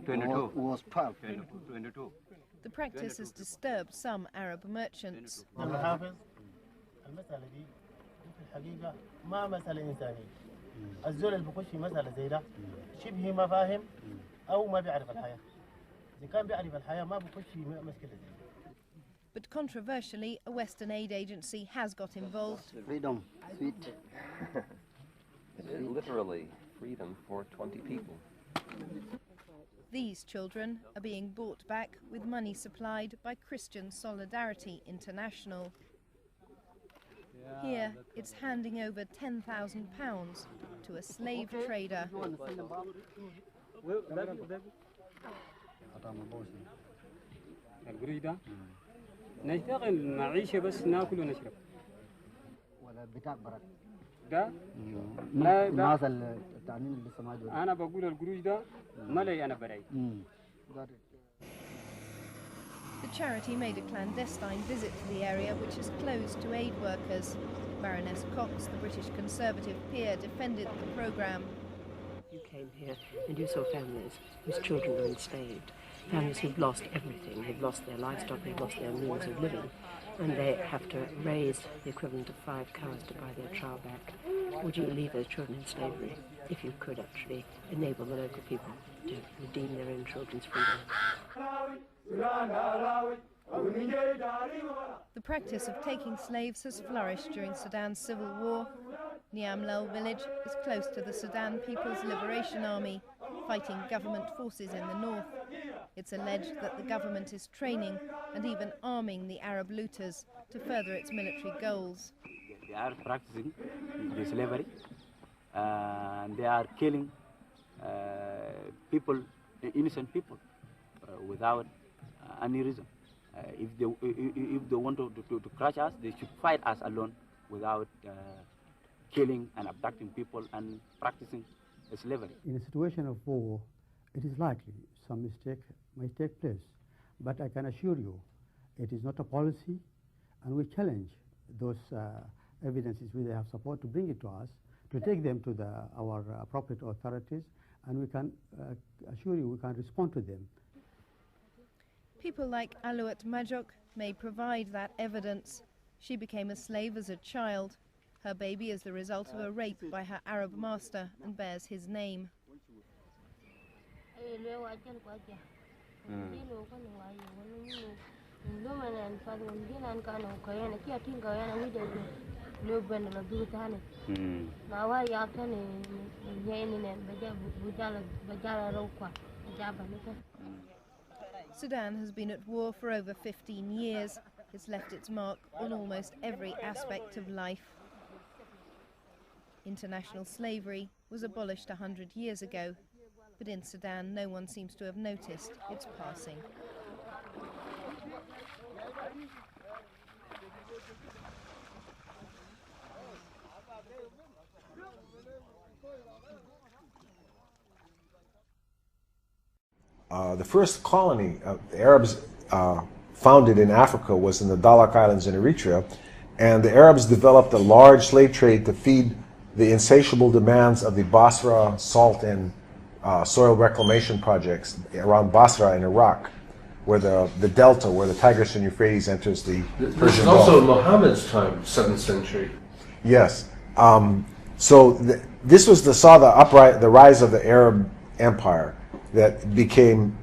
22. Was 12. 22. The practice has disturbed some Arab merchants. الزول اللي بيخش في مسألة زي ده شبه ما فاهم أو ما بيعرف الحياة. إذا كان بيعرف الحياة ما بيخش في مشكلة زي ده. But controversially, a Western aid agency has got involved. Freedom, sweet. It is literally freedom for 20 people. These children are being brought back with money supplied by Christian Solidarity International. Here, it's handing over £10,000 to a slave trader. نشتغل معيشة بس ناكل ونشرب. ولا بتاع برك. ده؟ لا ده. أنا بقول القروش ده مالي أنا براي. The charity made a clandestine visit to the area, which is closed to aid workers. Baroness Cox, the British Conservative peer, defended the programme. You came here and you saw families whose children were enslaved, families who've lost everything. They've lost their livestock, they've lost their means of living, and they have to raise the equivalent of 5 cows to buy their child back. Would you leave those children in slavery if you could actually enable the local people to redeem their own children's freedom? The practice of taking slaves has flourished during Sudan's civil war. Niamlel village is close to the Sudan People's Liberation Army, fighting government forces in the north. It's alleged that the government is training and even arming the Arab looters to further its military goals. They are practicing the slavery and they are killing people, innocent people, without any reason. If they want to crush us, they should fight us alone without killing and abducting people and practicing slavery. In a situation of war, it is likely some mistake may take place. But I can assure you, it is not a policy, and we challenge those evidences we have support to bring it to us, to take them to our appropriate authorities, and we can assure you we can respond to them. People like Alouat Majok may provide that evidence. She became a slave as a child. Her baby is the result of a rape by her Arab master and bears his name. Sudan has been at war for over 15 years. It's left its mark on almost every aspect of life. International slavery was abolished 100 years ago, but in Sudan no one seems to have noticed its passing. The first colony the Arabs founded in Africa was in the Dahlak Islands in Eritrea, and the Arabs developed a large slave trade to feed the insatiable demands of the Basra salt and soil reclamation projects around Basra in Iraq, where the delta, where the Tigris and Euphrates enters the Persian Gulf. This is also Muhammad's time, 7th century. Yes. This was the rise of the Arab Empire that became,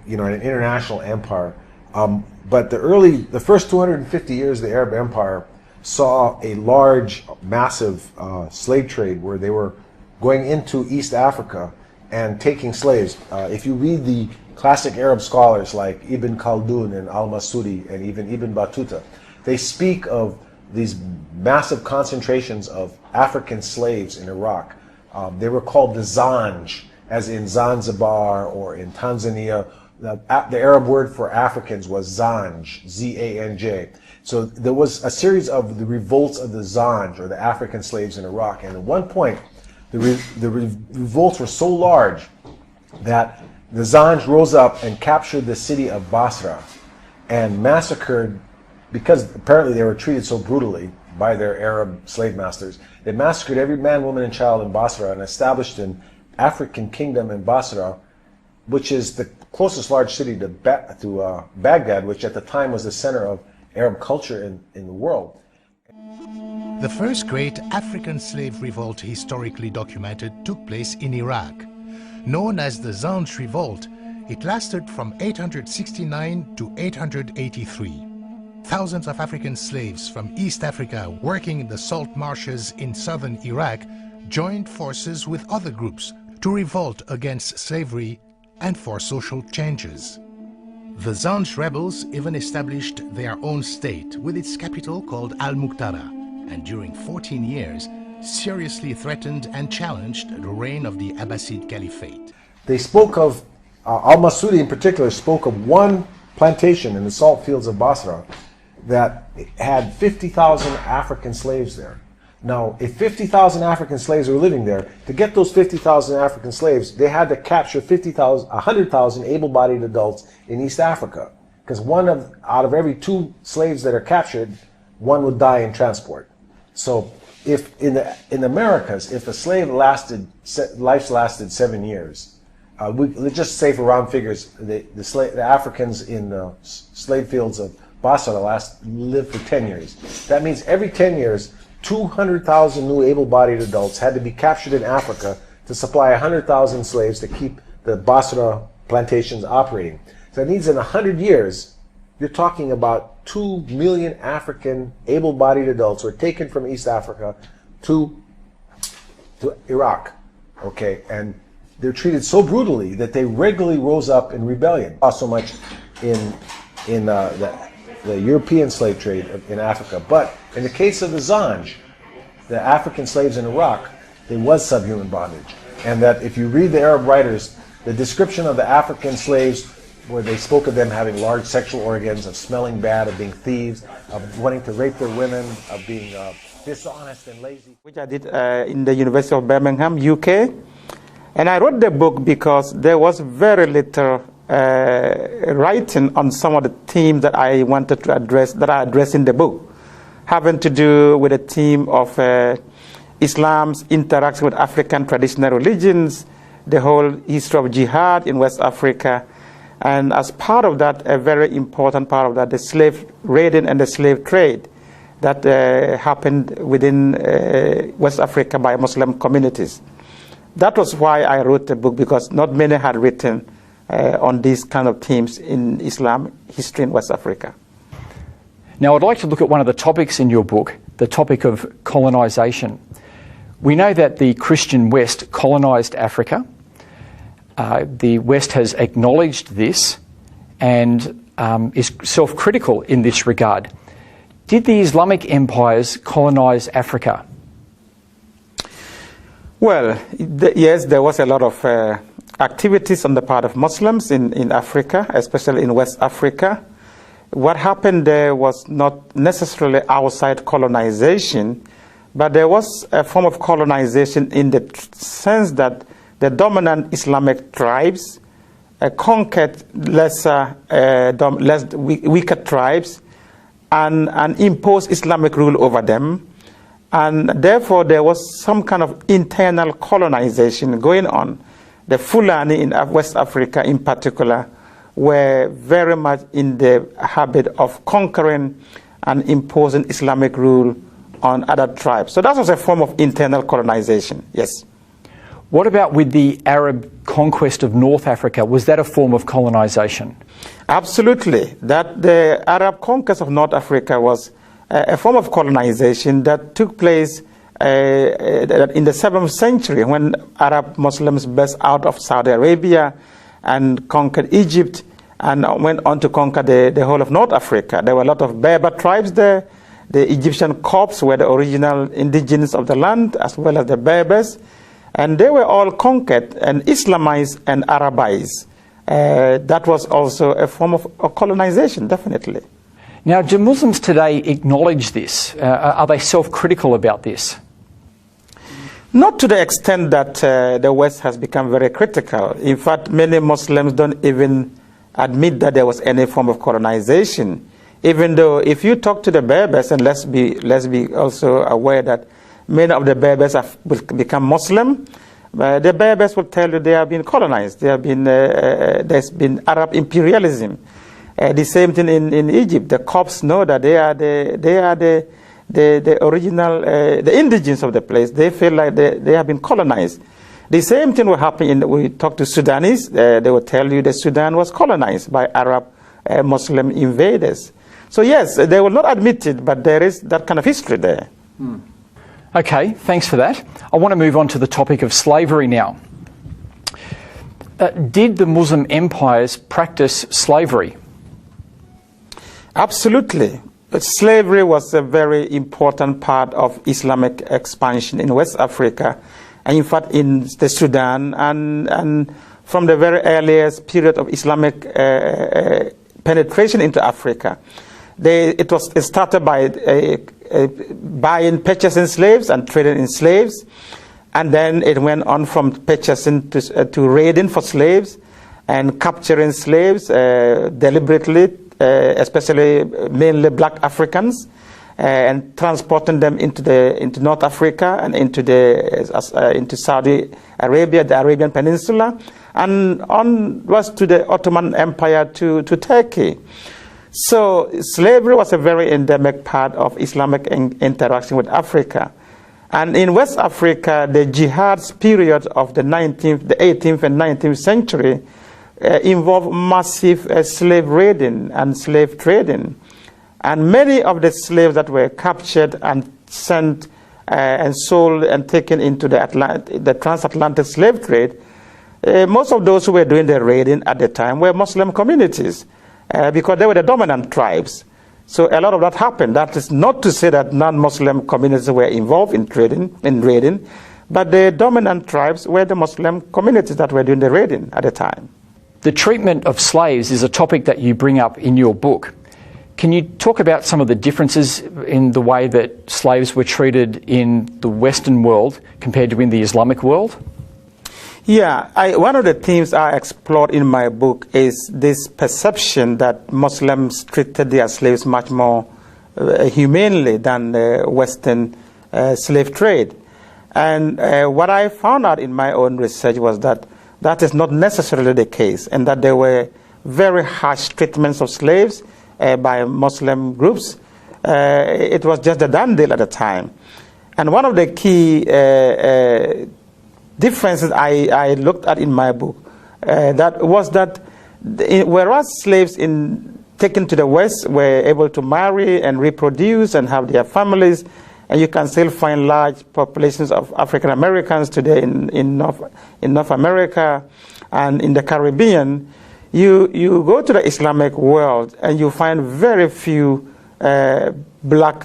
an international empire. But the first 250 years of the Arab Empire saw a large, massive slave trade where they were going into East Africa and taking slaves. If you read the classic Arab scholars like Ibn Khaldun and Al-Masudi and even Ibn Battuta, they speak of these massive concentrations of African slaves in Iraq. They were called the Zanj, as in Zanzibar or in Tanzania. The Arab word for Africans was Zanj, Z-A-N-J. So there was a series of the revolts of the Zanj, or the African slaves in Iraq. And at one point, the revolts were so large that the Zanj rose up and captured the city of Basra and massacred, because apparently they were treated so brutally by their Arab slave masters. They massacred every man, woman, and child in Basra and established an African kingdom in Basra, which is the closest large city to Baghdad, which at the time was the center of Arab culture in the world. The first great African slave revolt historically documented took place in Iraq. Known as the Zanj Revolt, it lasted from 869 to 883. Thousands of African slaves from East Africa working in the salt marshes in southern Iraq joined forces with other groups to revolt against slavery and for social changes. The Zanj rebels even established their own state with its capital called Al-Muqtada, and during 14 years seriously threatened and challenged the reign of the Abbasid Caliphate. They spoke of, al-Masudi in particular spoke of one plantation in the salt fields of Basra that had 50,000 African slaves there. Now, if 50,000 African slaves were living there, to get those 50,000 African slaves, they had to capture 100,000 able-bodied adults in East Africa. Because out of every 2 slaves that are captured, 1 would die in transport. So, if in the Americas, if a slave life lasted 7 years, let's just say for round figures, the Africans in the slave fields of Basra lived for 10 years. That means every 10 years, 200,000 new able-bodied adults had to be captured in Africa to supply 100,000 slaves to keep the Basra plantations operating. So that means in 100 years, you're talking about 2 million African able-bodied adults were taken from East Africa to Iraq, okay? And they're treated so brutally that they regularly rose up in rebellion. Not so much in the European slave trade in Africa, but in the case of the Zanj, the African slaves in Iraq, there was subhuman bondage. And that if you read the Arab writers, the description of the African slaves, where they spoke of them having large sexual organs, of smelling bad, of being thieves, of wanting to rape their women, of being dishonest and lazy. Which I did in the University of Birmingham, UK. And I wrote the book because there was very little writing on some of the themes that I wanted to address, that I address in the book, having to do with the theme of Islam's interaction with African traditional religions, the whole history of jihad in West Africa, and as part of that, a very important part of that, the slave raiding and the slave trade that happened within West Africa by Muslim communities. That was why I wrote the book, because not many had written on these kind of themes in Islam history in West Africa. Now, I'd like to look at one of the topics in your book, the topic of colonisation. We know that the Christian West colonised Africa. The West has acknowledged this and is self-critical in this regard. Did the Islamic empires colonise Africa? Well, yes, there was a lot of activities on the part of Muslims in Africa, especially in West Africa. What happened there was not necessarily outside colonization, but there was a form of colonization in the sense that the dominant Islamic tribes conquered weaker tribes and imposed Islamic rule over them. And therefore, there was some kind of internal colonization going on. The Fulani in West Africa in particular were very much in the habit of conquering and imposing Islamic rule on other tribes. So that was a form of internal colonization, yes. What about with the Arab conquest of North Africa? Was that a form of colonization? Absolutely. That the Arab conquest of North Africa was a form of colonization that took place in the 7th century when Arab Muslims burst out of Saudi Arabia and conquered Egypt and went on to conquer the whole of North Africa. There were a lot of Berber tribes there. The Egyptian Copts were the original indigenous of the land, as well as the Berbers. And they were all conquered and Islamized and Arabized. That was also a form of colonization, definitely. Now, do Muslims today acknowledge this? Are they self-critical about this? Not to the extent that the West has become very critical. In fact, many Muslims don't even admit that there was any form of colonization. Even though if you talk to the Berbers, and let's be also aware that many of the Berbers will become Muslim, the Berbers will tell you they have been colonized. They have been, there's been Arab imperialism. The same thing in Egypt. The Copts know that they are the original, the indigenes of the place. They feel like they have been colonized. The same thing will happen we talk to Sudanese. They will tell you that Sudan was colonized by Arab Muslim invaders. So yes, they will not admit it, but there is that kind of history there. Okay, thanks for that. I want to move on to the topic of slavery now. Did the Muslim empires practice slavery? Absolutely. Slavery was a very important part of Islamic expansion in West Africa, and in fact in the Sudan, and from the very earliest period of Islamic penetration into Africa. It started by buying, purchasing slaves and trading in slaves, and then it went on from purchasing to raiding for slaves and capturing slaves deliberately, especially mainly black Africans, and transporting them into North Africa and into Saudi Arabia, the Arabian Peninsula, and onwards to the Ottoman Empire to Turkey. So slavery was a very endemic part of Islamic interaction with Africa. And in West Africa, the jihad's period of the 18th and 19th century involved massive slave raiding and slave trading. And many of the slaves that were captured and sent and sold and taken into the transatlantic slave trade, most of those who were doing the raiding at the time were Muslim communities. Because they were the dominant tribes. So a lot of that happened. That is not to say that non-Muslim communities were involved in raiding, but the dominant tribes were the Muslim communities that were doing the raiding at the time. The treatment of slaves is a topic that you bring up in your book. Can you talk about some of the differences in the way that slaves were treated in the Western world compared to in the Islamic world? Yeah, one of the themes I explored in my book is this perception that Muslims treated their slaves much more humanely than the Western slave trade. And what I found out in my own research was that that is not necessarily the case, and that there were very harsh treatments of slaves by Muslim groups. It was just a done deal at the time. And one of the key differences I looked at in my book that whereas slaves taken to the West were able to marry and reproduce and have their families, and you can still find large populations of African Americans today in North America and in the Caribbean, you go to the Islamic world and you find very few black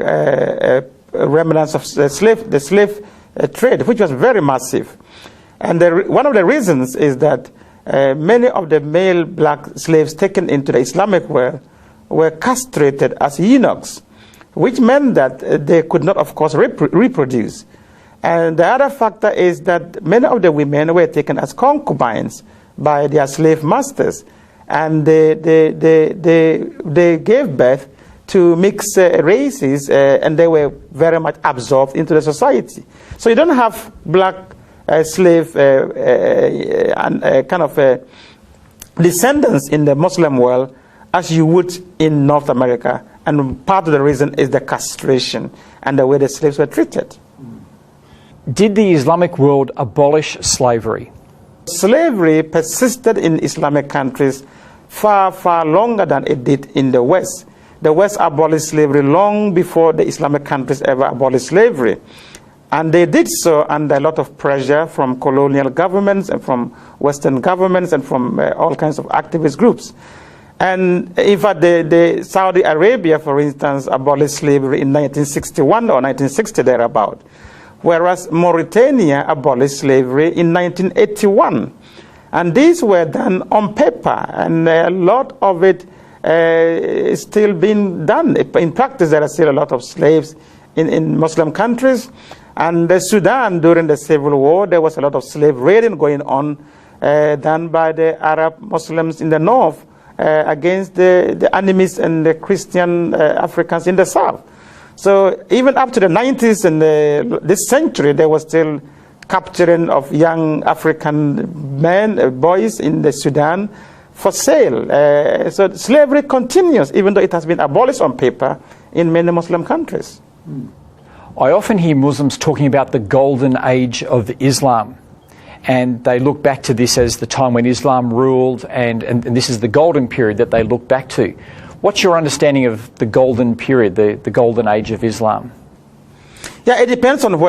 remnants of the slave trade, which was very massive. And one of the reasons is that many of the male black slaves taken into the Islamic world were castrated as eunuchs, which meant that they could not, of course, reproduce. And the other factor is that many of the women were taken as concubines by their slave masters, and they gave birth to mixed races, and they were very much absorbed into the society. So you don't have black slave kind of descendants in the Muslim world as you would in North America, and part of the reason is the castration and the way the slaves were treated. Did the Islamic world abolish slavery? Slavery persisted in Islamic countries far, far longer than it did in the West. The West abolished slavery long before the Islamic countries ever abolished slavery. And they did so under a lot of pressure from colonial governments and from Western governments and from all kinds of activist groups. And in fact, the Saudi Arabia, for instance, abolished slavery in 1961 or 1960 thereabout, whereas Mauritania abolished slavery in 1981. And these were done on paper, and a lot of it is still being done. In practice, there are still a lot of slaves in Muslim countries. And the Sudan, during the Civil War, there was a lot of slave raiding going on, done by the Arab Muslims in the north against the enemies and the Christian Africans in the south. So even up to the 90s and this century, there was still capturing of young African men, boys in the Sudan for sale. So slavery continues, even though it has been abolished on paper in many Muslim countries. I often hear Muslims talking about the golden age of Islam, and they look back to this as the time when Islam ruled, and this is the golden period that they look back to. What's your understanding of the golden period, the golden age of Islam? Yeah, it depends on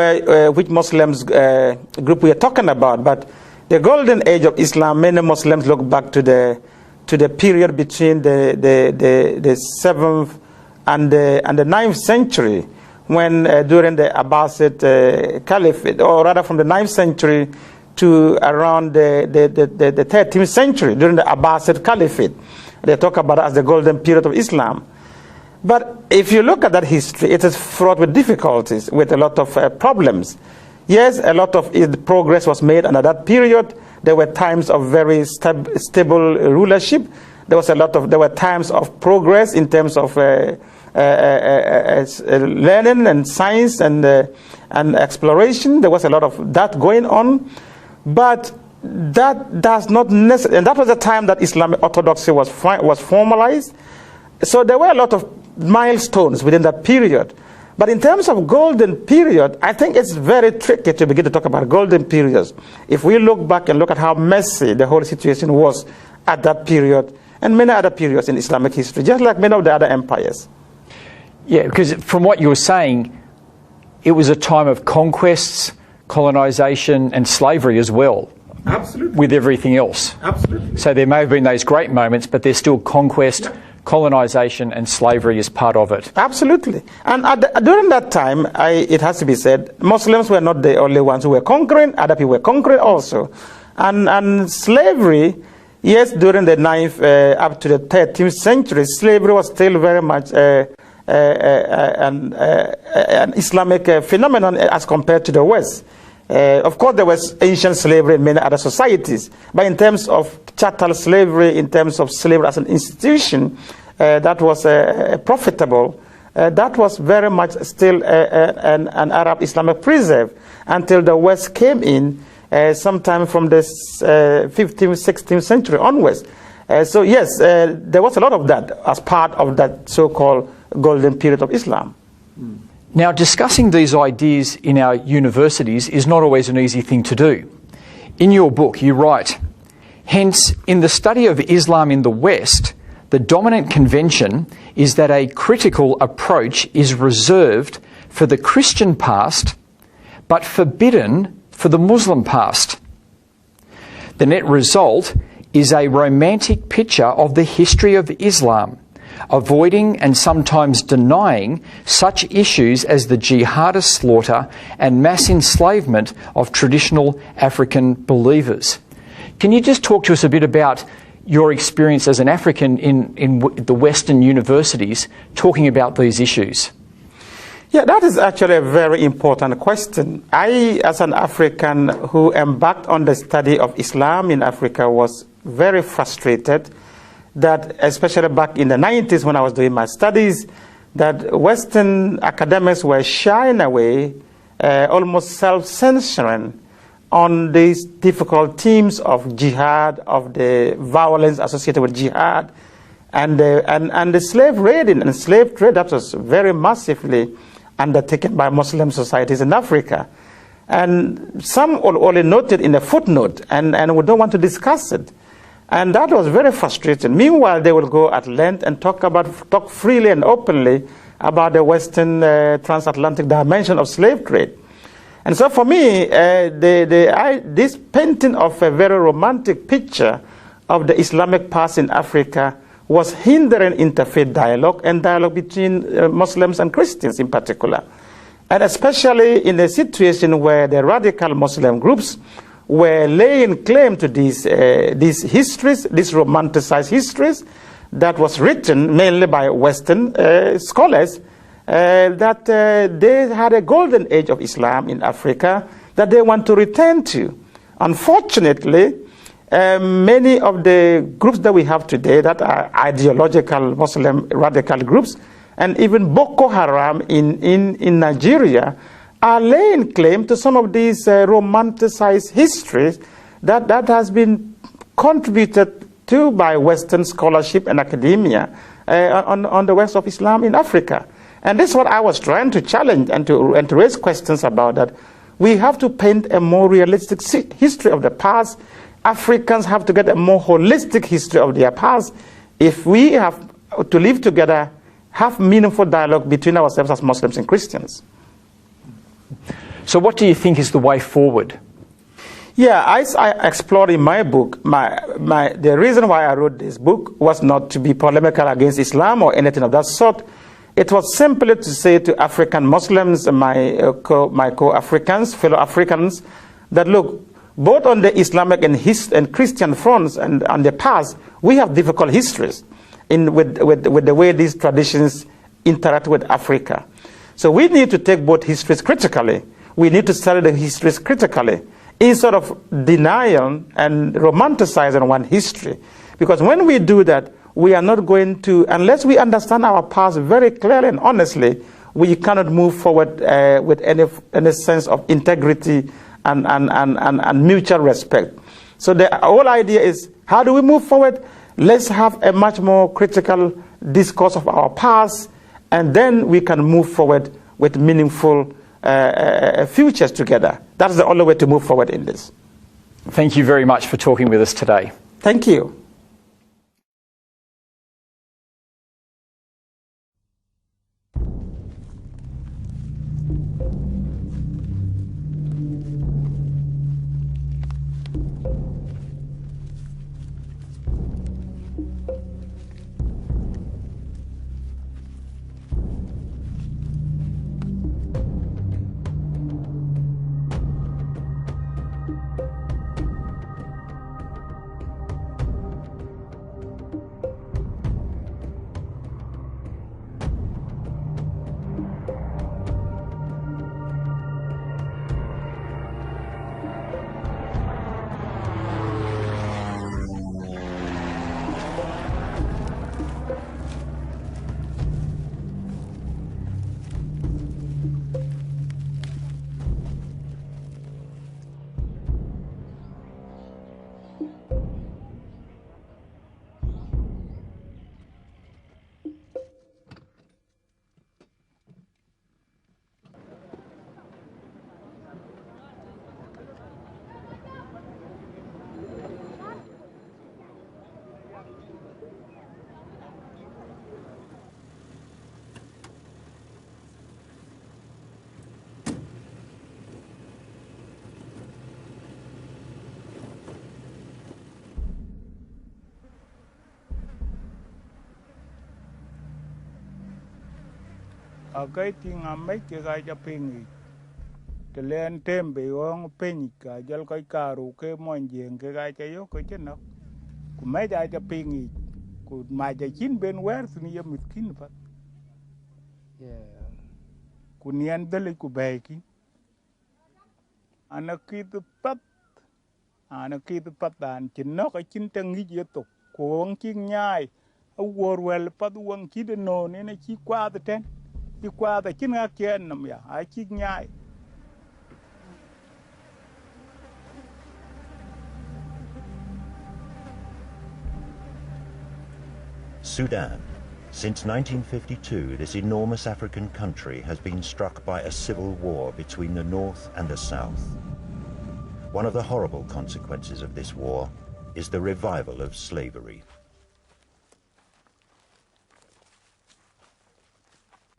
which Muslims group we are talking about, but the golden age of Islam, many Muslims look back to the period between the 7th and the 9th century, when during the Abbasid Caliphate, or rather from the 9th century to around the 13th century, during the Abbasid Caliphate. They talk about it as the golden period of Islam. But if you look at that history, it is fraught with difficulties, with a lot of problems. Yes, a lot of progress was made under that period. There were times of very stable rulership. There were times of progress in terms of learning and science and exploration. There was a lot of that going on. But that does not necessarily, and that was the time that Islamic orthodoxy was formalized. So there were a lot of milestones within that period. But in terms of golden period, I think it's very tricky to begin to talk about golden periods. If we look back and look at how messy the whole situation was at that period and many other periods in Islamic history, just like many of the other empires. Yeah, because from what you were saying, it was a time of conquests, colonization and slavery as well. Absolutely. With everything else. Absolutely. So there may have been those great moments, but there's still conquest, colonization and slavery as part of it. Absolutely. And during that time, it has to be said, Muslims were not the only ones who were conquering, other people were conquering also. And slavery, yes, during the 9th up to the 13th century, slavery was still very much an Islamic phenomenon as compared to the West. Of course, there was ancient slavery in many other societies, but in terms of chattel slavery, in terms of slavery as an institution, that was profitable. That was very much still an Arab Islamic preserve until the West came in sometime from the 15th, 16th century onwards. So yes, there was a lot of that as part of that so-called golden period of Islam. Now, discussing these ideas in our universities is not always an easy thing to do. In your book, you write, hence, in the study of Islam in the West, the dominant convention is that a critical approach is reserved for the Christian past, but forbidden for the Muslim past. The net result is a romantic picture of the history of Islam, avoiding and sometimes denying such issues as the jihadist slaughter and mass enslavement of traditional African believers. Can you just talk to us a bit about your experience as an African in the Western universities talking about these issues? Yeah, that is actually a very important question. I, as an African who embarked on the study of Islam in Africa, was very frustrated that, especially back in the 90s when I was doing my studies, that Western academics were shying away, almost self-censoring on these difficult themes of jihad, of the violence associated with jihad, and the slave raiding and slave trade that was very massively undertaken by Muslim societies in Africa. And some only noted in a footnote, and we don't want to discuss it. And that was very frustrating. Meanwhile, they will go at length and talk freely and openly about the Western transatlantic dimension of slave trade. And so for me, this painting of a very romantic picture of the Islamic past in Africa was hindering interfaith dialogue and dialogue between Muslims and Christians in particular. And especially in a situation where the radical Muslim groups were laying claim to these histories, these romanticized histories that was written mainly by Western scholars, that they had a golden age of Islam in Africa that they want to return to. Unfortunately, many of the groups that we have today that are ideological Muslim radical groups, and even Boko Haram in Nigeria, are laying claim to some of these romanticized histories that has been contributed to by Western scholarship and academia on the West of Islam in Africa. And this is what I was trying to challenge and to raise questions about, that we have to paint a more realistic history of the past. Africans have to get a more holistic history of their past if we have to live together, have meaningful dialogue between ourselves as Muslims and Christians. So what do you think is the way forward? Yeah, I explored in my book, the reason why I wrote this book was not to be polemical against Islam or anything of that sort. It was simply to say to African Muslims, my co-Africans, fellow Africans, that look, both on the Islamic and Christian fronts and on the past, we have difficult histories with the way these traditions interact with Africa. So we need to take both histories critically. We need to study the histories critically, instead of denying and romanticizing one history. Because when we do that, we are not going to, unless we understand our past very clearly and honestly, we cannot move forward with any sense of integrity and mutual respect. So the whole idea is, how do we move forward? Let's have a much more critical discourse of our past, and then we can move forward with meaningful futures together. That's the only way to move forward in this. Thank you very much for talking with us today. Thank you. Akai tinga mai ke ga ja pingi te len tembe ong pin ka jal kai karu ke monjeng ke ga ja yo ko chena ku mai ja pingi ku ma ja kin ben wer ni ya miskin fa ku nian dele ku beki ana kit pat dan chin no ka chin tangi je to ko ong kin nyai a wor wel pat wong ki de no ne na chi kwa de ten đi qua tại chín ngã kia nằm ya ai chiếc nhai. Sudan. Since 1952, this enormous African country has been struck by a civil war between the north and the south. One of the horrible consequences of this war is the revival of slavery.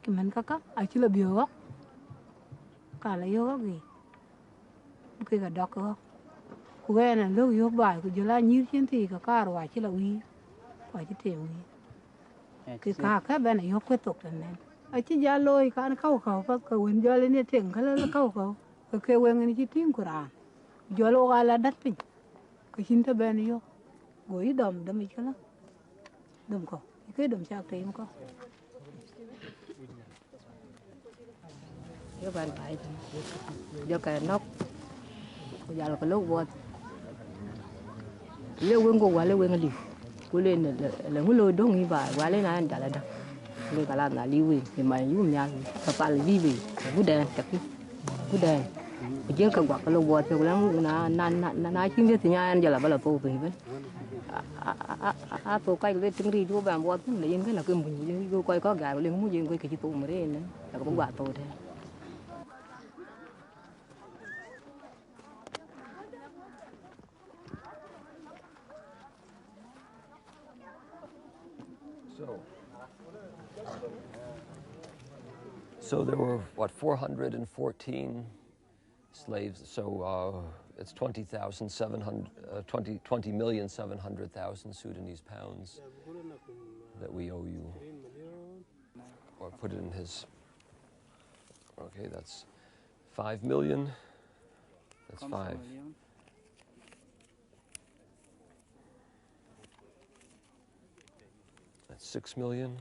Mình kaka achi la bio ka la yo gi ke ga dok ko ku ga na lo yo ba ku jula nyir chen ti ka ro achi la wi ko chi te wi ke ka ba na yo ko tok ne achi ja loy kan ka pa ka wen jo le ne ten ka la ka ke wen ni chi tin kuran jo lo ga la dat pin ka chin ta ba ne yo go i dom i ka la dom ko ke dom cha te ko yo ban bai yo ka nok ko ya lo ko lo le wengo wale wengali kule le ngulo dongi ba wale na ndala da le kala na liwe e mai yu nya papa le vive gudan tapi gudan je ka gwa kala wo te kulang na chinge tinya an jala bala po pe ben a po kai le tingri du ba bo le yin la kem bu ju ko ko ga le mu je ko ke tu mare ne la ko gwa to de. So there were, what, 414 slaves, so it's 20,700,000 Sudanese pounds that we owe you. Or put it in his, okay, that's 5 million, that's 5. That's 6 million.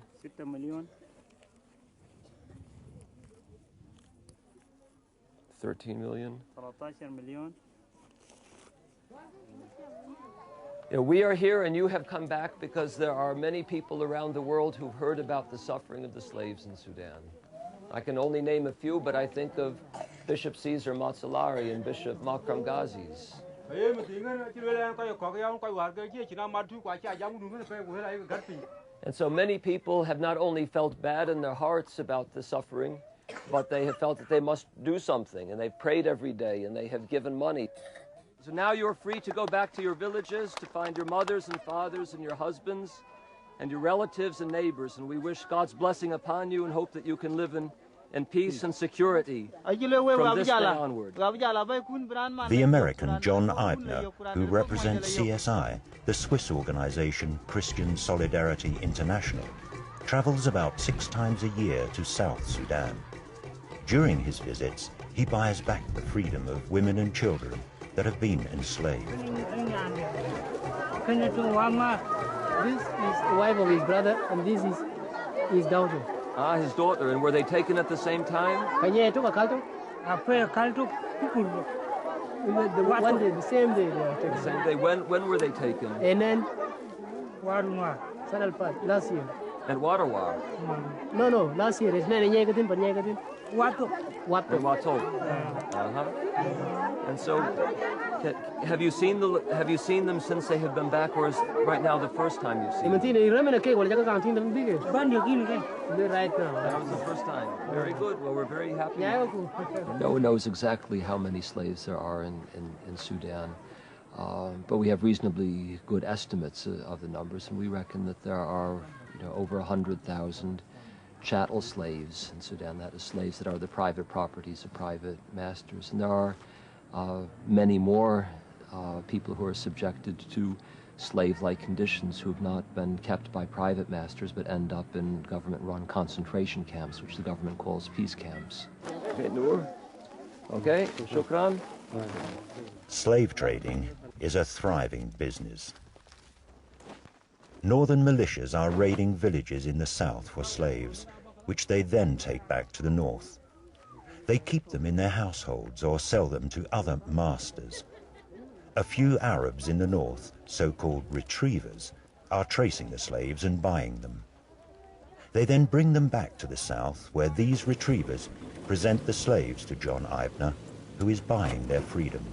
13 million. Yeah, we are here and you have come back because there are many people around the world who've heard about the suffering of the slaves in Sudan. I can only name a few, but I think of Bishop Caesar Matsalari and Bishop Makram Ghazis. And so many people have not only felt bad in their hearts about the suffering, but they have felt that they must do something, and they've prayed every day, and they have given money. So now you're free to go back to your villages, to find your mothers and fathers and your husbands and your relatives and neighbors, and we wish God's blessing upon you and hope that you can live in peace and security from this day onward. The American John Eibner, who represents CSI, the Swiss organization Christian Solidarity International, travels about 6 times a year to South Sudan. During his visits, he buys back the freedom of women and children that have been enslaved. This is the wife of his brother, and this is his daughter. Ah, his daughter. And were they taken at the same time? The same day they were taken. The same day. When were they taken? And then last year. At Warawa? No, last year. It's not Wato. And so, have you seen them since they have been back, or is right now the first time you've seen them? Right now. That was the first time. Very good. Well, we're very happy. No one knows exactly how many slaves there are in Sudan, but we have reasonably good estimates of the numbers, and we reckon that there are over 100,000 chattel slaves in Sudan. That is, slaves that are the private properties of private masters. And there are many more people who are subjected to slave-like conditions who have not been kept by private masters but end up in government-run concentration camps, which the government calls peace camps. Okay, Noor? Okay, shukran. Slave trading is a thriving business. Northern militias are raiding villages in the south for slaves, which they then take back to the north. They keep them in their households or sell them to other masters. A few Arabs in the north, so-called retrievers, are tracing the slaves and buying them. They then bring them back to the south, where these retrievers present the slaves to John Eibner, who is buying their freedom.